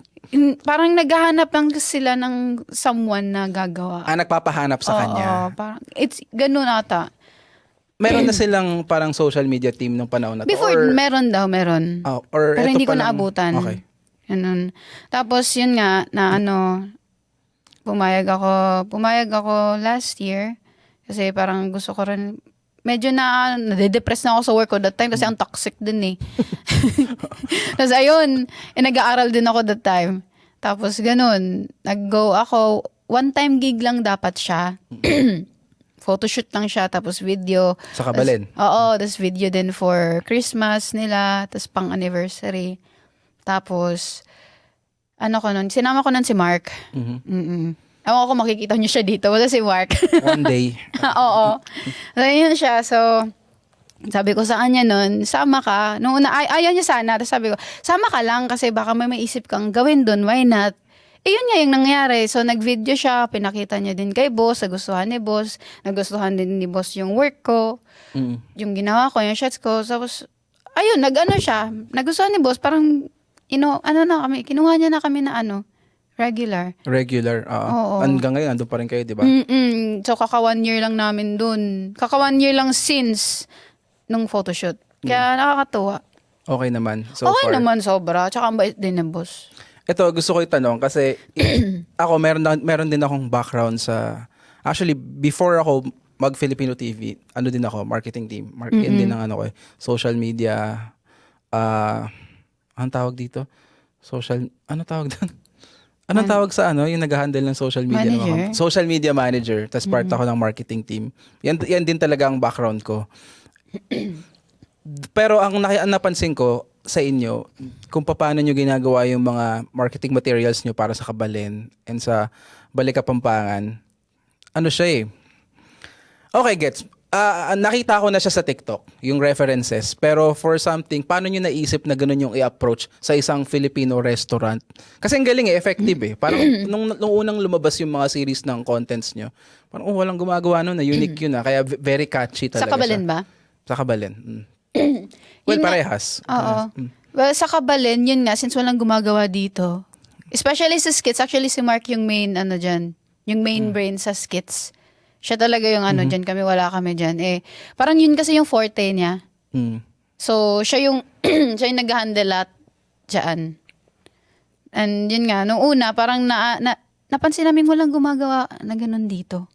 Parang naghahanap lang sila ng someone na gagawa. Nagpapahanap sa kanya. Oo, parang, it's ganun ata. Meron na silang parang social media team nung panahon na to? Before, meron. Or Pero eto hindi ko pa lang- naabutan. Okay. Ganun. Tapos, yun nga, na pumayag ako last year. Kasi parang gusto ko rin, medyo nade-depress na ako sa work ko that time kasi ang toxic din eh. Tapos ayun, nag-aaral din ako that time. Tapos ganun, nag-go ako, one-time gig lang dapat siya. Photoshoot lang siya, tapos video. Sa Kabalen? Oo, tapos video din for Christmas nila, tapos pang-anniversary. Tapos, sinama ko nun si Mark. Ewan ko makikita niyo siya dito. Wala si Mark. One day. Oo. So, yun siya. So, sabi ko sa kanya nun, sama ka. Noong una, ayaw niya sana. Tapos sabi ko, sama ka lang kasi baka may maisip kang gawin dun. Why not? Yun nga yung nangyari. So, nag-video siya. Pinakita niya din kay boss. Nagustuhan ni boss. Nagustuhan din ni boss yung work ko. Yung ginawa ko, yung shots ko. Tapos, ayun, siya. Nagustuhan ni boss. Parang, kinuha niya na kami na regular. Oo. Hanggang ngayon, andun pa rin kayo, di ba? So, kaka 1 year lang namin dun. Kaka 1 year lang since nung photoshoot. Kaya nakakatuwa. Okay naman, so Okay far. naman, sobra. Tsaka ang bait din ng boss. Ito, gusto ko itanong kasi ako, meron din akong background sa, actually, before ako mag-Filipino TV, ano din ako, marketing team. Yan din ang ano ko, social media, anong tawag dito? Ano tawag doon? Anong tawag sa ano, yung nag-handle ng social media? Manager? Social media manager. Tapos part ako ng marketing team. Yan din talaga ang background ko. Pero ang napansin ko sa inyo, kung paano nyo ginagawa yung mga marketing materials nyo para sa Kabalen and sa Balik Kapampangan, ano siya eh. Okay, gets. Nakita ko na siya sa TikTok, yung references. Pero for something, paano nyo naisip na ganun yung i-approach sa isang Filipino restaurant? Kasi ang galing eh, effective eh. Parang nung unang lumabas yung mga series ng contents nyo, parang walang gumagawa nun na unique yun ah. Kaya very catchy talaga Sa Kabalen siya. ba? Sa Kabalen. Well, Yun nga- parehas. Oo. Well, sa Kabalen, yun nga, since walang gumagawa dito, especially sa skits, actually si Mark yung main, ano dyan, yung main brain sa skits. Siya talaga yung ano dyan, wala kami dyan. Parang yun kasi yung forte niya. Mm. So, siya yung, siya yung nag-handle lahat dyan. And yun nga, nung una, parang napansin namin walang gumagawa na ganun dito.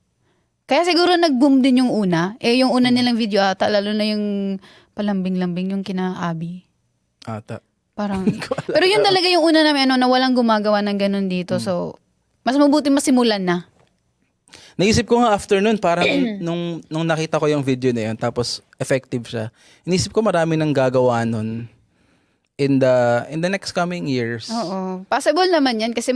Kaya siguro nag-boom din yung una. Yung una nilang video ata, lalo na yung palambing-lambing yung kina Abby. Ata. Parang, pero yun talaga yung una namin, na walang gumagawa ng ganun dito. So, mas mabuti masimulan na. Naisip ko nga after nun, parang nung nakita ko yung video na yun, tapos effective siya, inisip ko marami nang gagawa nun in the next coming years. Oo. Possible naman yan kasi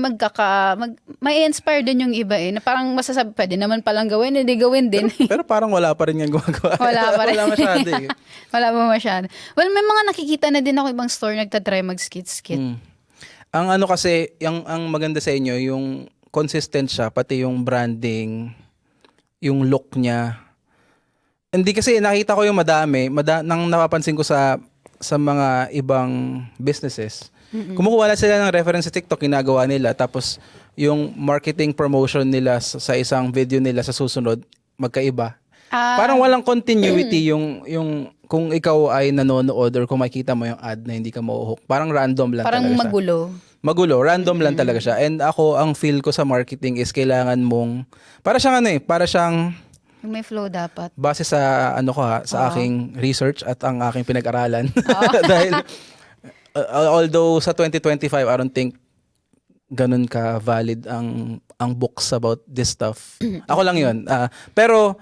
may inspire din yung iba na parang masasabi, pwede naman palang gawin, hindi gawin din. Pero parang wala pa rin yung gumagawa. Wala pa rin. Wala masyado eh. Wala pa masyado. Well, may mga nakikita na din ako ibang store nagtatry mag-skit-skit. Ang ano kasi, ang maganda sa inyo, yung consistent siya, pati yung branding, yung look niya. Hindi kasi nakita ko yung nang napapansin ko sa mga ibang businesses. Kumukuha na sila ng reference sa TikTok, ginagawa nila, tapos yung marketing promotion nila sa isang video nila sa susunod, magkaiba. Parang walang continuity yung kung ikaw ay nanonood or kung makita mo yung ad na hindi ka mauhook. Parang random lang Parang talaga siya. magulo. Random lang talaga siya. And ako, ang feel ko sa marketing is kailangan mong, para siyang Yung may flow dapat. base sa sa aking research at ang aking pinag-aralan. Dahil although sa 2025 I don't think ganun ka valid ang books about this stuff. Ako lang 'yun. Pero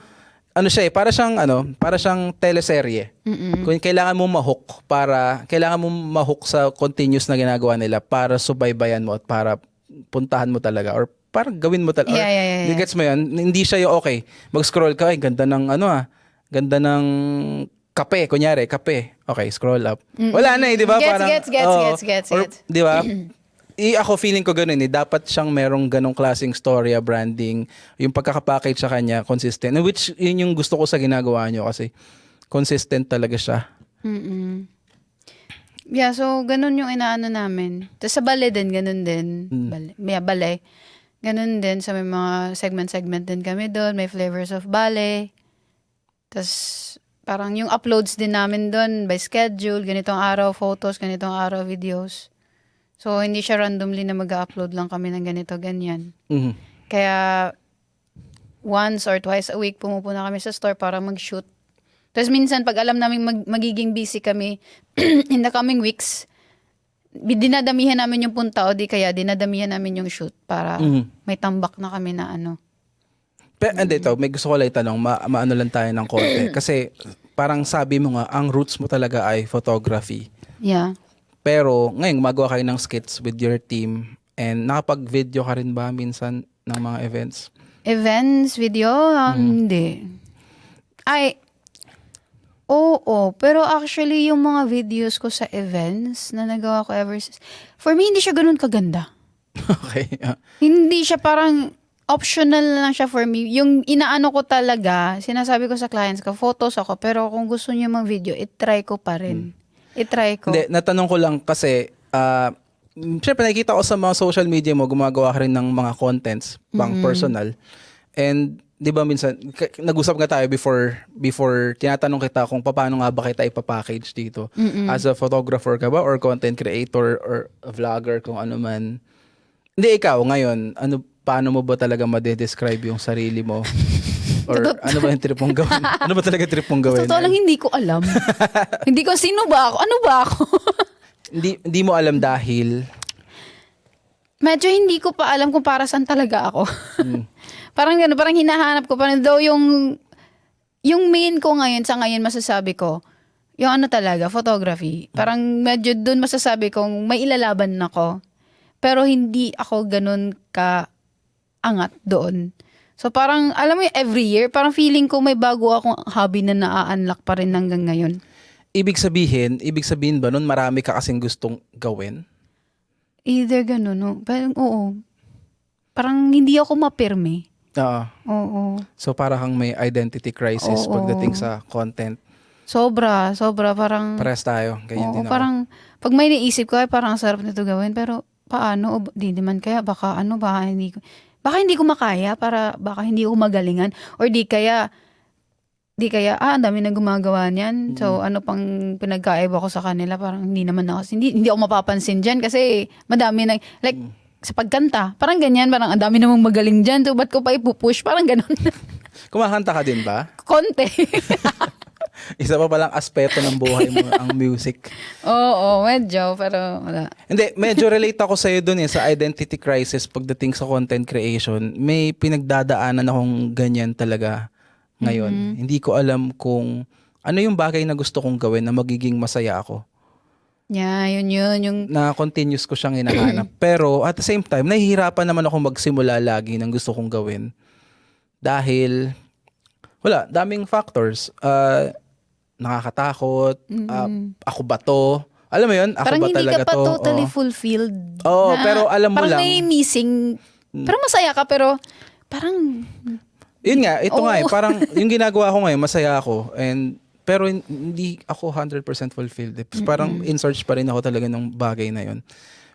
ano siya para siyang teleserye. Kung kailangan mo ma-hook sa continuous na ginagawa nila para subaybayan mo at para puntahan mo talaga or parang gawin mo talaga. Yeah. Gets mo yun? Hindi siya yung okay. Mag-scroll ka, ganda ng ganda ng kape, kunyari, kape. Okay, scroll up. Wala na di ba? Gets. Or, di ba? Ako feeling ko ganun dapat siyang merong ganong klaseng storya, branding, yung pagkakapackage sa kanya, consistent. Which, yun yung gusto ko sa ginagawa nyo kasi consistent talaga siya. Yeah, so ganun yung inaano namin. Tapos sa ballet din, ganun din. Ballet. Ganun din sa may mga segment din kami doon. May flavors of ballet. Tapos parang yung uploads din namin doon by schedule. Ganitong araw photos, ganitong araw videos. So hindi siya randomly na mag-upload lang kami ng ganito, ganyan. Kaya once or twice a week pumupunta kami sa store para mag-shoot. Tapos minsan pag alam namin magiging busy kami in the coming weeks, dinadamihan namin yung punta o di kaya dinadamihan namin yung shoot para may tambak na kami na ano. Pero ito, may gusto ko lang itanong, maano lang tayo ng konti. Kasi parang sabi mo nga, ang roots mo talaga ay photography. Yeah. Pero ngayon, gumagawa kayo ng skits with your team and nakapag-video ka rin ba minsan ng mga events? Events, video? Hindi. Oo, pero actually yung mga videos ko sa events na nagawa ko ever since, for me hindi siya ganun kaganda. Okay. Hindi siya parang optional lang siya for me. Yung inaano ko talaga, sinasabi ko sa clients ko, photos ako, pero kung gusto niyo mag-video, itry ko pa rin. Itry ko. Hindi, natanong ko lang kasi, syempre nakikita ko sa mga social media mo, gumagawa ka rin ng mga contents, pang personal. And 'di ba minsan nag-usap nga tayo before tinatanong kita kung paano nga ba kita ipapackage dito. As a photographer ka ba or content creator or a vlogger kung ano man. Hindi ikaw ngayon, paano mo ba talaga ma-describe yung sarili mo? Or ano ba yung trip mong gawin? Ano ba talaga trip mong gawin? Totoo lang, hindi ko alam. Hindi ko, sino ba ako? Ano ba ako? hindi mo alam dahil Medyo hindi ko pa alam kung para saan talaga ako. Parang gano'n, parang hinahanap ko. Parang daw yung main ko ngayon, sa ngayon masasabi ko, yung ano talaga, photography. Parang medyo dun masasabi kong may ilalaban ako. Pero hindi ako ganun ka-angat doon. So parang, alam mo yung every year, parang feeling ko may bago akong hobby na naa-unlock pa rin hanggang ngayon. ibig sabihin ba nun marami ka kasing gustong gawin? Either ganun, no? Parang, oo. Parang hindi ako mapirme. Oo. Oo. So para kang may identity crisis Oo. pagdating sa content. Sobra, parang... Pares tayo, ganyan Oo, din ako. parang, pag may naisip ko, ay parang ang sarap nito gawin, pero paano? O, di naman kaya, baka hindi ko makaya, baka hindi ko magalingan, or di kaya, ang dami na gumagawa niyan, so ano pang pinagkaiba ko sa kanila, parang hindi naman ako, hindi ako mapapansin dyan, kasi madami na, like, sa pagkanta, parang ganyan, parang ang dami namang magaling dyan, so ba't ko pa ipupush, parang ganon. Kumakanta ka din ba? Konti. Isa pa palang aspeto ng buhay mo, ang music. Oo, medyo, pero wala. Hindi, medyo relate ako sa'yo dun sa identity crisis pagdating sa content creation. May pinagdadaanan akong ganyan talaga ngayon. Hindi ko alam kung ano yung bagay na gusto kong gawin na magiging masaya ako. Yeah, yun. Yung Na continuous ko siyang hinahanap. Pero at the same time, nahihirapan naman ako magsimula lagi ng gusto kong gawin. Dahil, wala, daming factors. Nakakatakot, ako ba to? Alam mo yun, ako parang ba hindi talaga ka pa to? totally Oo. fulfilled. Oo, pero alam mo parang lang. may missing. Pero masaya ka, pero parang... Yun nga, ito Oo. nga parang yung ginagawa ko ngayon, masaya ako. Pero hindi ako 100% fulfilled. Parang in search pa rin ako talaga ng bagay na yun.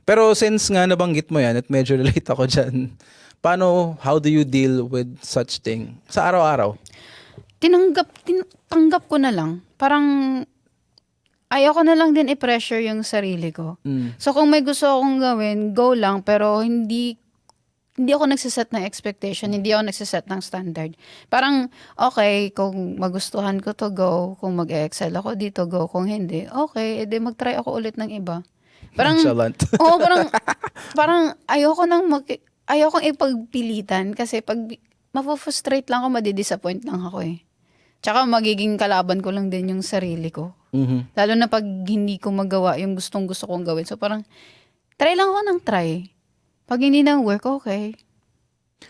Pero since nga nabanggit mo yan at medyo relate ako dyan, how do you deal with such thing? Sa araw-araw? Tanggap ko na lang. Parang ayoko na lang din i-pressure yung sarili ko. So kung may gusto akong gawin, go lang. Pero hindi ako nagsiset ng expectation, hindi ako nagsiset ng standard. Parang, okay, kung magustuhan ko to, go. Kung mag-excel ako dito, go. Kung hindi, okay, edi mag-try ako ulit ng iba. Parang, Nonchalant. oo, parang ayokong ipagpilitan kasi pag mapofrustrate lang ako, madidisappoint lang ako eh. Tsaka magiging kalaban ko lang din yung sarili ko. Mhm. Lalo na pag hindi ko magawa yung gustong-gusto kong gawin. So parang, try lang ako ng try. Pag hindi nang work, okay.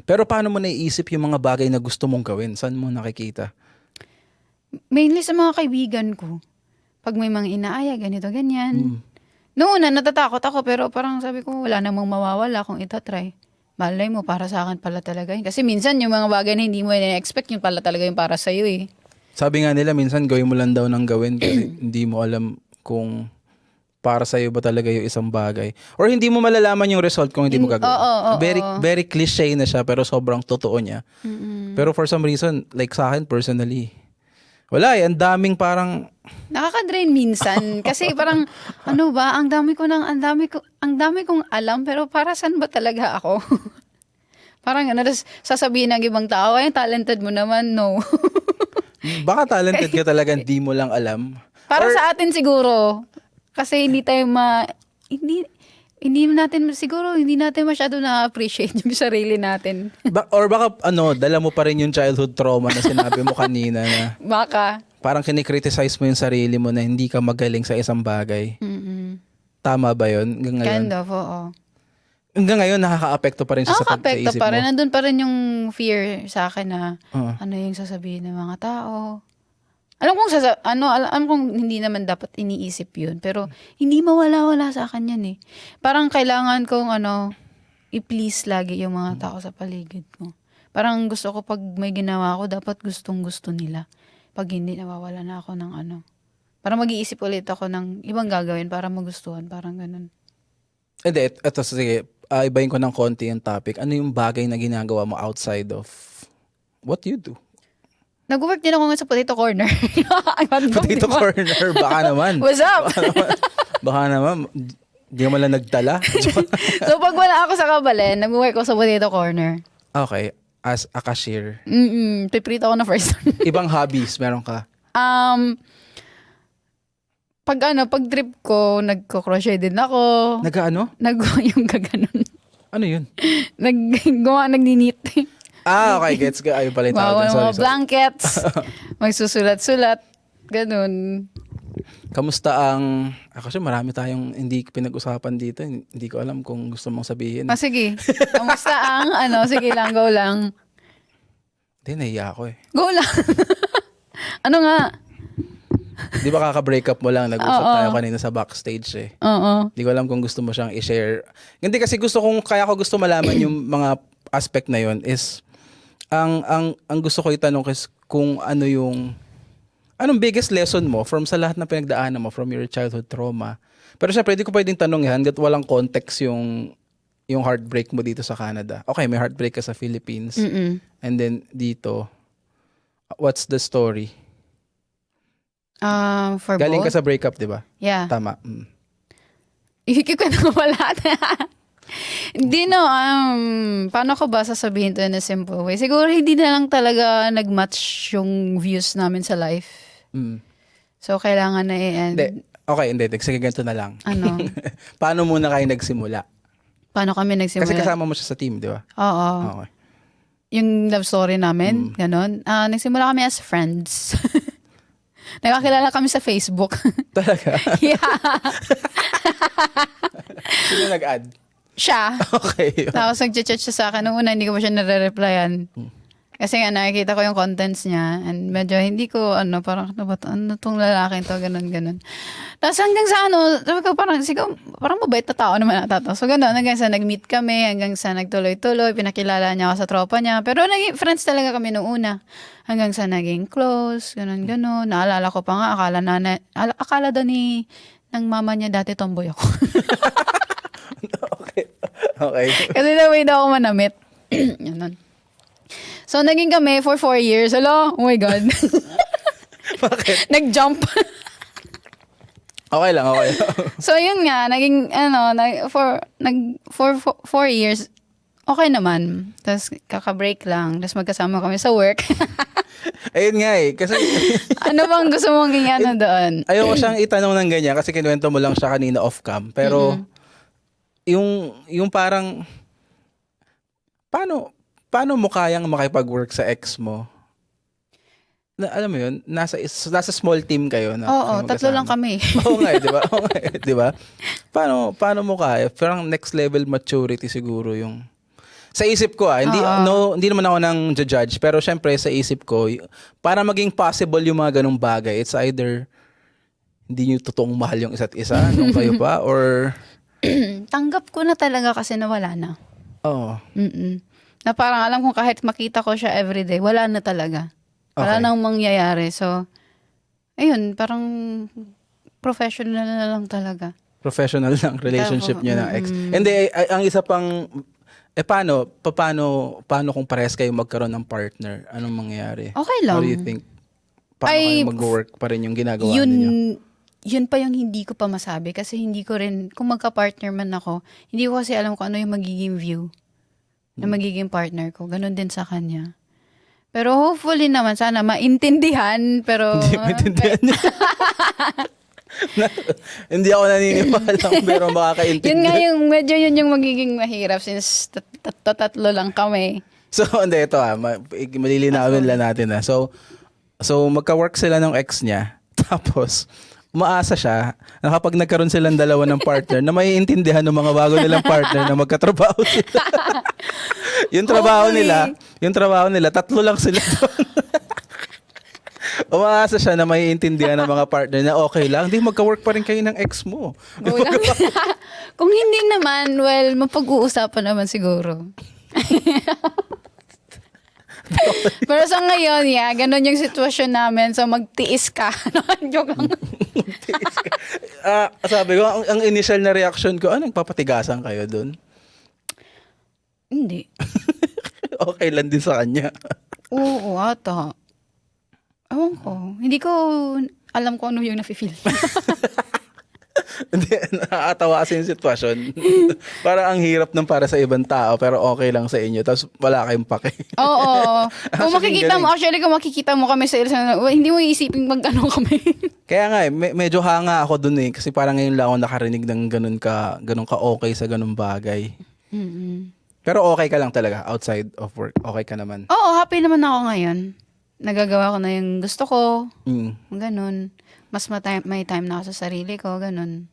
Pero paano mo naiisip yung mga bagay na gusto mong gawin? Saan mo nakikita? Mainly sa mga kaibigan ko. Pag may mga inaaya, ganito, ganyan. Noong una, natatakot ako, pero parang sabi ko, wala namang mawawala kung itatry. Malay mo, para sa akin pala talaga yun. Kasi minsan, yung mga bagay na hindi mo na-expect, yun pala talaga yung para sa'yo eh. Sabi nga nila, minsan gawin mo lang daw ng gawin kasi hindi mo alam kung para sa'yo ba talaga yung isang bagay. Or hindi mo malalaman yung result kung hindi mo gagawin. Oo. Very cliche na siya pero sobrang totoo niya. Pero for some reason, like sa akin personally, wala eh. Ang daming parang... Nakaka-drain minsan. Kasi parang, ano ba, ang dami kong alam, pero para saan ba talaga ako? Parang ano, sasabihin ng ibang tao, ay, talented mo naman, no. Baka talented ka talaga, hindi mo lang alam. Para sa atin siguro, kasi hindi natin masyado na-appreciate yung sarili natin. Or baka dala mo pa rin yung childhood trauma na sinabi mo kanina na Baka. parang kinikriticize mo yung sarili mo na hindi ka magaling sa isang bagay. Tama ba yun? Hanggang ngayon? Kind of, oo. Hanggang ngayon, nakaka-apekto pa rin siya sa Nakaka-apekto pag-iisip pa rin. mo. Nandun pa rin yung fear sa akin na Oo. ano yung sasabihin ng mga tao. Alam kong hindi naman dapat iniisip yun. Pero hindi mawala-wala sa akin yan eh. Parang kailangan kong i-please lagi yung mga tao sa paligid ko. Parang gusto ko pag may ginawa ko, dapat gustong-gusto nila. Pag hindi, nawawala na ako ng Parang mag-iisip ulit ako ng ibang gagawin para magustuhan. Parang ganun. Hindi, ito sige. Ibahin ko ng konti yung topic. Ano yung bagay na ginagawa mo outside of What do you do? Nag-work din ako nga sa Potato Corner. Potato corner, baka naman. What's up? Baka naman, di mo lang nagtala. So, pag wala ako sa Kabalen, nag-work ako sa Potato Corner. Okay, as a cashier. Piprito ako na first. Ibang hobbies meron ka? Pag trip ko, nagko-crochet din ako. Nag-ano? Yung gaganon. Ano yun? Nagninit. Okay, gets ka. Ayun pala yung tawag dun. Mga Sorry. blankets. Magsusulat-sulat. Ganun. Kamusta ang... Kasi marami tayong hindi pinag-usapan dito. Hindi ko alam kung gusto mong sabihin. Sige. Kamusta ang sige lang, go lang. Hindi, nahiya ako eh. Go lang. Ano nga? Di ba kaka-break up mo lang? Nag-usap tayo kanina sa backstage eh. Oo. Hindi ko alam kung gusto mo siyang i-share. Hindi kasi kaya ko gusto malaman yung mga aspect na yon is ang gusto ko itanong is kung anong biggest lesson mo from sa lahat na pinagdaanan mo from your childhood trauma. Pero syempre, hindi ko pwedeng tanong yan hanggat walang context yung heartbreak mo dito sa Canada. Okay, may heartbreak ka sa Philippines. And then dito, what's the story? For Galing both? ka sa breakup, di ba? Yeah. Tama. Ikik ko na wala. Hindi paano ko ba sasabihin to in a simple way? Siguro hindi na lang talaga nag-match yung views namin sa life. So, kailangan na i-end. Hindi. Okay, hindi. Sige, ganito na lang. Ano? Paano muna kayo nagsimula? Paano kami nagsimula? Kasi kasama mo siya sa team, di ba? Oo. Okay. Yung love story namin, ganon. Nagsimula kami as friends. Nakakilala kami sa Facebook. Talaga? Yeah. Sino nag-add? Siya. Okay. Tapos nag-chat siya sa akin. Nung una, hindi ko pa siya nare-replyan. Kasi nga, nakikita ko yung contents niya. And medyo hindi ko, parang, ano tong lalaki to, ganun. Tapos hanggang sa sabi ko, parang mabait na tao naman ata to. So ganun, hanggang sa nag-meet kami, hanggang sa nagtuloy-tuloy, pinakilala niya ako sa tropa niya. Pero naging friends talaga kami nung una. Hanggang sa naging close, ganun. Naalala ko pa nga, akala daw ng mama niya dati tomboy ako. Okay. Kasi the way daw ako manamit. Ganun. So, naging kami for 4 years. Hello? Oh my God. Bakit? Nag-jump. Okay lang, okay. So, yun nga. Naging, for 4 years, okay naman. Tapos, kaka-break lang. Tapos, magkasama kami sa work. Ayun nga eh. Kasi, Ano bang gusto mong doon? ayoko siyang itanong ng ganyan kasi kinuwento mo lang siya kanina off-cam. Pero, yung parang, paano mo kayang makipag-work sa ex mo? Alam mo yun, nasa small team kayo. Oo, 3 lang kami. Oo nga, di ba? Oo nga, di ba? Paano mo kaya? Parang next level maturity siguro yung... Sa isip ko hindi naman ako nang judge, pero syempre sa isip ko, para maging possible yung mga ganung bagay, it's either hindi nyo totoong mahal yung isa't isa nung kayo pa, or... Tanggap ko na talaga kasi nawala na. Oo. Na parang alam kong kahit makita ko siya everyday, wala na talaga. Wala Okay. nang mangyayari. So, ayun, parang professional na lang talaga. Professional lang relationship niyo ng ex. Hindi, ang isa pang, paano kung parehas kayo magkaroon ng partner? Anong mangyayari? Okay lang. How do you think? Paano kayo mag-work pa rin yung ginagawa ninyo? Yun pa yung hindi ko pa masabi kasi hindi ko rin, kung magka-partner man ako, hindi ko kasi alam kung ano yung magiging view na magiging partner ko. Ganon din sa kanya. Pero hopefully naman, sana maintindihan. Pero Hindi maintindihan niya. Hindi ako naniniwala pero makakaintindi. yun nga yung, medyo yun yung magiging mahirap since tatlo lang kami. So, hindi, ito malilinawin lang natin So magka-work sila ng ex niya. Tapos, umaasa siya na kapag nagkaroon silang dalawa ng partner na maiintindihan ng mga bago nilang partner na magkatrabaho sila. yung trabaho nila, 3 lang sila doon. Umaasa siya na maiintindihan ng mga partner na okay lang, hindi magka-work pa rin kayo ng ex mo. Go lang. Kung hindi naman, well, mapag-uusapan naman siguro. Pero sa ngayon, ganun yung sitwasyon namin. So, magtiis ka. Joke lang. Sabi ko, ang initial na reaction ko, nagpapatigasan kayo dun? Hindi. Okay lang din sa kanya. Oo, ata. Ewan ko. Hindi ko alam kung ano yung nafe-feel. Hindi, nakakatawa kasi yung sitwasyon. Parang ang hirap ng para sa ibang tao, pero okay lang sa inyo. Tapos wala kayong pake. Oo. Kung Actually, makikita mo, galing. actually, kung makikita mo kami sa ilsa, hindi mo iisipin mag-ano kami. Kaya nga medyo hanga ako dun eh. Kasi parang ngayon lang ako nakarinig ng ganun ka okay sa ganun bagay. Mm-mm. Pero okay ka lang talaga outside of work. Okay ka naman. Oo, happy naman ako ngayon. Nagagawa ko na yung gusto ko. Mm. Ganun. Mas may time na ako sa sarili ko. Ganun.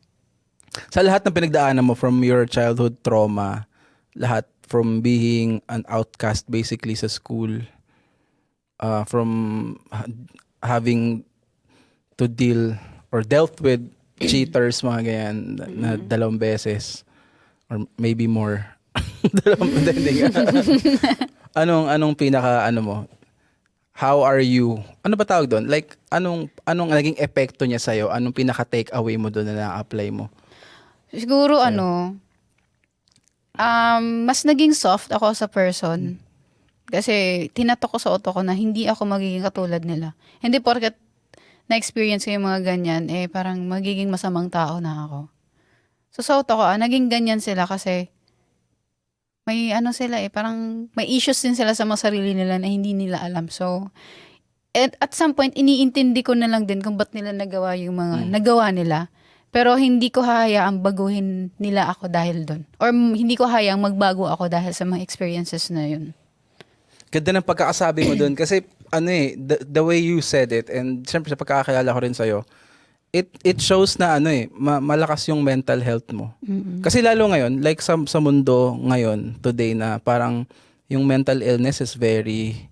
Sa lahat ng pinagdaanan mo from your childhood trauma, lahat from being an outcast basically sa school, from having to deal or dealt with cheaters, mga ganyan, na dalawang beses or maybe more. Hindi nga. Anong pinaka mo? How are you? Ano ba tawag doon? Like anong naging epekto niya sa Anong pinaka take away mo doon na na-apply mo? Siguro mas naging soft ako sa person. Kasi tinatok ko sa utak ko na hindi ako magiging katulad nila. Hindi porket na-experience ko yung mga ganyan, parang magiging masamang tao na ako. So sa utak ko, naging ganyan sila kasi may sila parang may issues din sila sa mga sarili nila na hindi nila alam. So, at some point, iniintindi ko na lang din kung ba't nila nagawa yung mga nagawa nila. Pero hindi ko hayaang baguhin nila ako dahil doon. Or hindi ko hayaang magbago ako dahil sa mga experiences na yun. Ganda ng pagkakasabi mo doon kasi the way you said it, and syempre sa pagkakakilala ko rin sa'yo, it shows na malakas yung mental health mo. Mm-mm. Kasi lalo ngayon, like sa mundo ngayon, today na parang yung mental illness is very,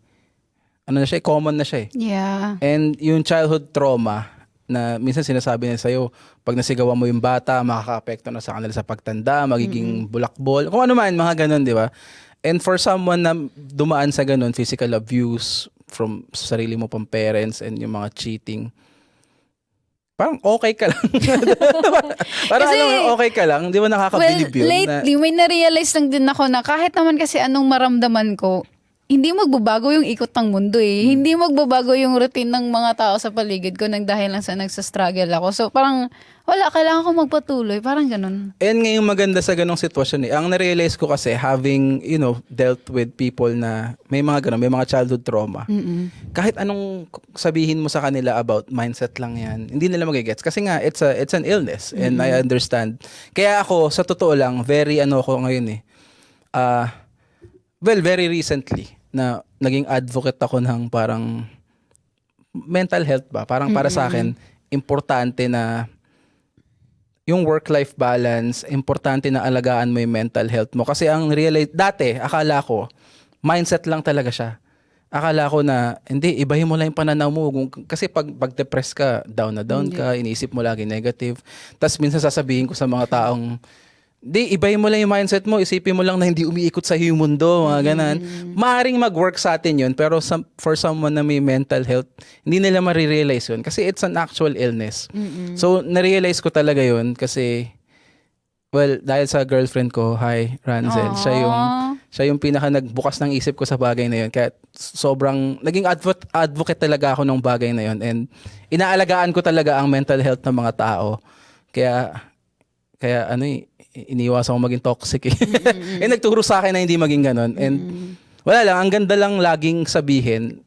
common na siya eh. Yeah. And yung childhood trauma, na minsan sinasabi niya sa'yo, pag nasigawan mo yung bata, makaka-apekto na sa kanila sa pagtanda, magiging bulakbol, kung ano man, mga ganun, di ba? And for someone na dumaan sa ganun, physical abuse from sarili mo pang parents and yung mga cheating, parang okay ka lang. Parang Kasi, okay ka lang, di ba nakakabilib yun? Lately, may na-realize lang din ako na kahit naman kasi anong maramdaman ko, hindi magbabago yung ikot ng mundo eh. Hindi magbabago yung routine ng mga tao sa paligid ko nang dahil lang sa nagsastruggle ako. So parang, kailangan ko magpatuloy. Parang ganun. And ngayong maganda sa ganong sitwasyon ang na-realize ko kasi having, dealt with people na may mga ganon, may mga childhood trauma. Mm-mm. Kahit anong sabihin mo sa kanila about mindset lang yan, hindi nila magigets. Kasi nga, it's an illness. And I understand. Kaya ako, sa totoo lang, very ako ngayon eh. Very recently, na naging advocate ako ng parang mental health ba? Parang para sa akin, importante na yung work-life balance, importante na alagaan mo yung mental health mo. Kasi dati, akala ko, mindset lang talaga siya. Akala ko na, hindi, ibahin mo lang yung pananaw mo. Kasi pag depressed ka, down na down ka, iniisip mo lagi negative. Tapos minsan sasabihin ko sa mga taong, di, ibahin mo lang yung mindset mo, isipin mo lang na hindi umiikot sa yung mundo, mga ganan. Maaring mag-work sa atin yun, pero for someone na may mental health, hindi nila marirealize yun kasi it's an actual illness. So, narealize ko talaga yun kasi, dahil sa girlfriend ko, hi, Ranzel, siya yung pinaka nagbukas ng isip ko sa bagay na yun. Kaya sobrang, naging advocate talaga ako ng bagay na yun. And inaalagaan ko talaga ang mental health ng mga tao. Kaya iniiwasan ko maging toxic eh. Nagturo sa akin na hindi maging ganon. And wala lang, ang ganda lang laging sabihin,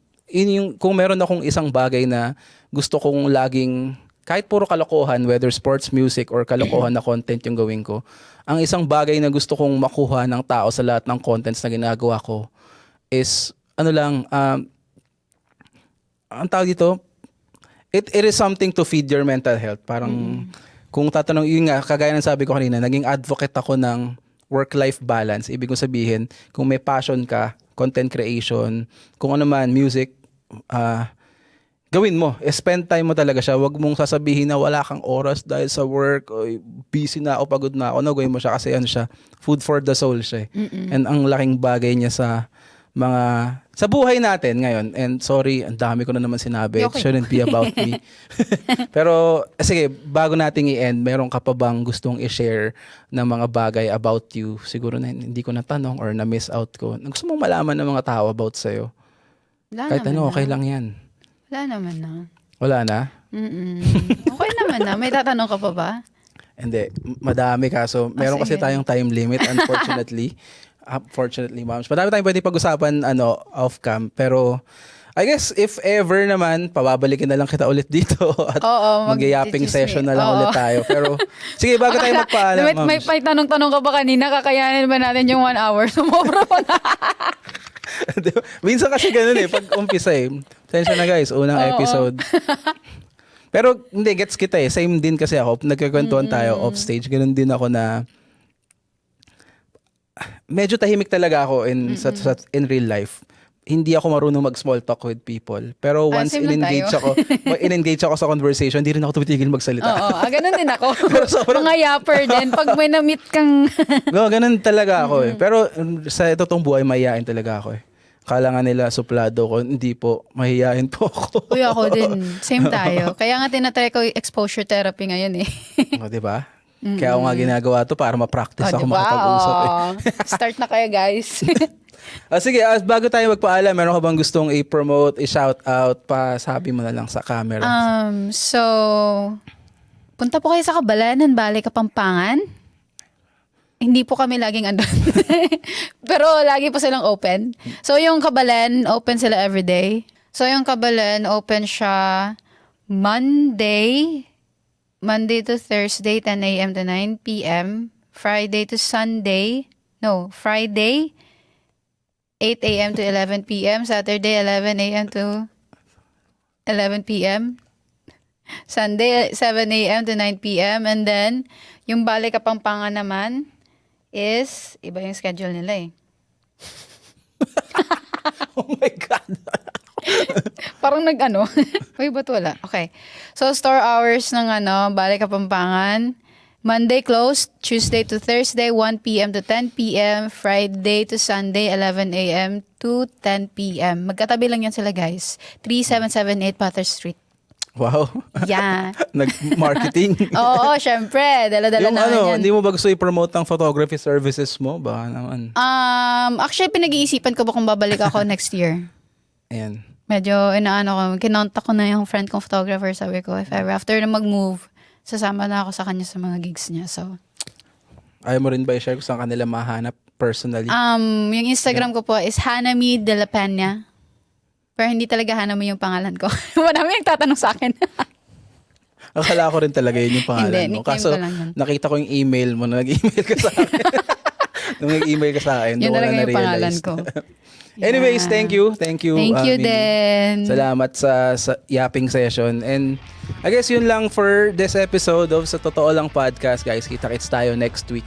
kung meron akong isang bagay na gusto kong laging, kahit puro kalokohan, whether sports, music, or kalokohan na content yung gawin ko, ang isang bagay na gusto kong makuha ng tao sa lahat ng contents na ginagawa ko is, ang tawag dito, it is something to feed your mental health. Parang, kung tatanong, yun nga, kagaya ng sabi ko kanina, naging advocate ako ng work-life balance. Ibig kong sabihin, kung may passion ka, content creation, kung ano man, music, gawin mo. Spend time mo talaga siya. Huwag mong sasabihin na wala kang oras dahil sa work, o busy na ako, pagod na ako. Gawin mo siya kasi siya, food for the soul siya. And ang laking bagay niya sa buhay natin ngayon. And sorry, ang dami ko na naman sinabi. It shouldn't be about me. Pero sige, bago nating i-end, meron ka pa bang gustong i-share na mga bagay about you? Siguro na hindi ko natanong or na-miss out ko. Gusto mong malaman ng mga tao about sa'yo? Wala Kahit naman ano, na. okay lang yan. Wala naman na. Wala na? Okay naman na. May tatanong ka pa ba? Hindi, madami kaso. Meron kasi sige. tayong time limit, unfortunately. Unfortunately, moms. Madami tayong pwede pag-usapan off-cam. Pero, I guess, if ever naman, pababalikin na lang kita ulit dito at Oo, mag-yapping mag-chismis. session na lang Oo. ulit tayo. Pero, sige, bago tayo magpaalam, May moms. tanong-tanong ka ba kanina? Kakayanin ba natin yung 1 hour? Sumobra pa na. Diba? Minsan kasi ganun pag umpisa Tensya na guys, unang episode. Pero hindi, gets kita Same din kasi ako. Nagkakwentuhan tayo off stage. Ganun din ako na medyo tahimik talaga ako in real life. Hindi ako marunong mag-small talk with people. Pero once same lang in-engage tayo. in-engage ako sa conversation, hindi rin ako tumitigil magsalita. Oo, ganun din ako. Pero sobrang- Mga yapper din. Pag may na-meet kang... No, ganun talaga ako Pero sa totoong buhay, mahihain talaga ako Kala nga nila suplado ko, hindi po, mahihain po ako. Uy, ako din. Same tayo. Kaya nga tinatry ko yung exposure therapy ngayon O, diba? Kaya ako nga ginagawa to para ma-practice ako diba? makapag-usap Start na kayo, guys. Sige, bago tayo magpaalam, meron ka bang gustong i-promote, i-shout out, sabi mo na lang sa camera. So, punta po kayo sa Kabalanan, Bale, Kapampangan. Hindi po kami laging andun. Pero lagi po silang open. So, yung Kabalan, open sila everyday. So, yung Kabalan, open siya Monday to Thursday, 10 a.m. to 9 p.m. Friday, 8 a.m. to 11 p.m. Saturday, 11 a.m. to 11 p.m. Sunday, 7 a.m. to 9 p.m. And then, yung Bale Kapampangan naman is, iba yung schedule nila Oh my God. Parang nag-ano. Uy, ba't wala? Okay. So, store hours ng Bale Kapampangan. Monday closed, Tuesday to Thursday, 1 p.m. to 10 p.m. Friday to Sunday, 11 a.m. to 10 p.m. Magkatabi lang yan sila, guys. 3778 Potter Street. Wow. Yeah. Nag-marketing. Oo, syempre. Dala-dala Yung namin yan. hindi mo ba gusto i-promote ang photography services mo? Baka naman. Actually, pinag-iisipan ko ba kung babalik ako next year. Ayan. Medyo kinontak ko na yung friend kong photographer. Sabi ko, if ever, after na mag-move, sasama na ako sa kanya sa mga gigs niya. So, Ayaw mo rin ba i-share kung saan kanila mahanap personally? yung Instagram ko po is Hanami de la Peña. Pero hindi talaga Hanami yung pangalan ko. Marami nagtatanong sa akin. Akala ko rin talaga yun yung pangalan Hindi, mo. nickname Kaso ko lang yun. nakita ko yung email mo na nag-email ka sa akin. Nung nag-email ka sa akin, Yun doon ko talaga na yung pangalan na-realize. ko. Anyways, Yeah. thank you. Thank you. Thank you Mimi. din. Salamat sa yapping session. And I guess yun lang for this episode of Sa Totoo Lang Podcast, guys. Kita-kits tayo next week.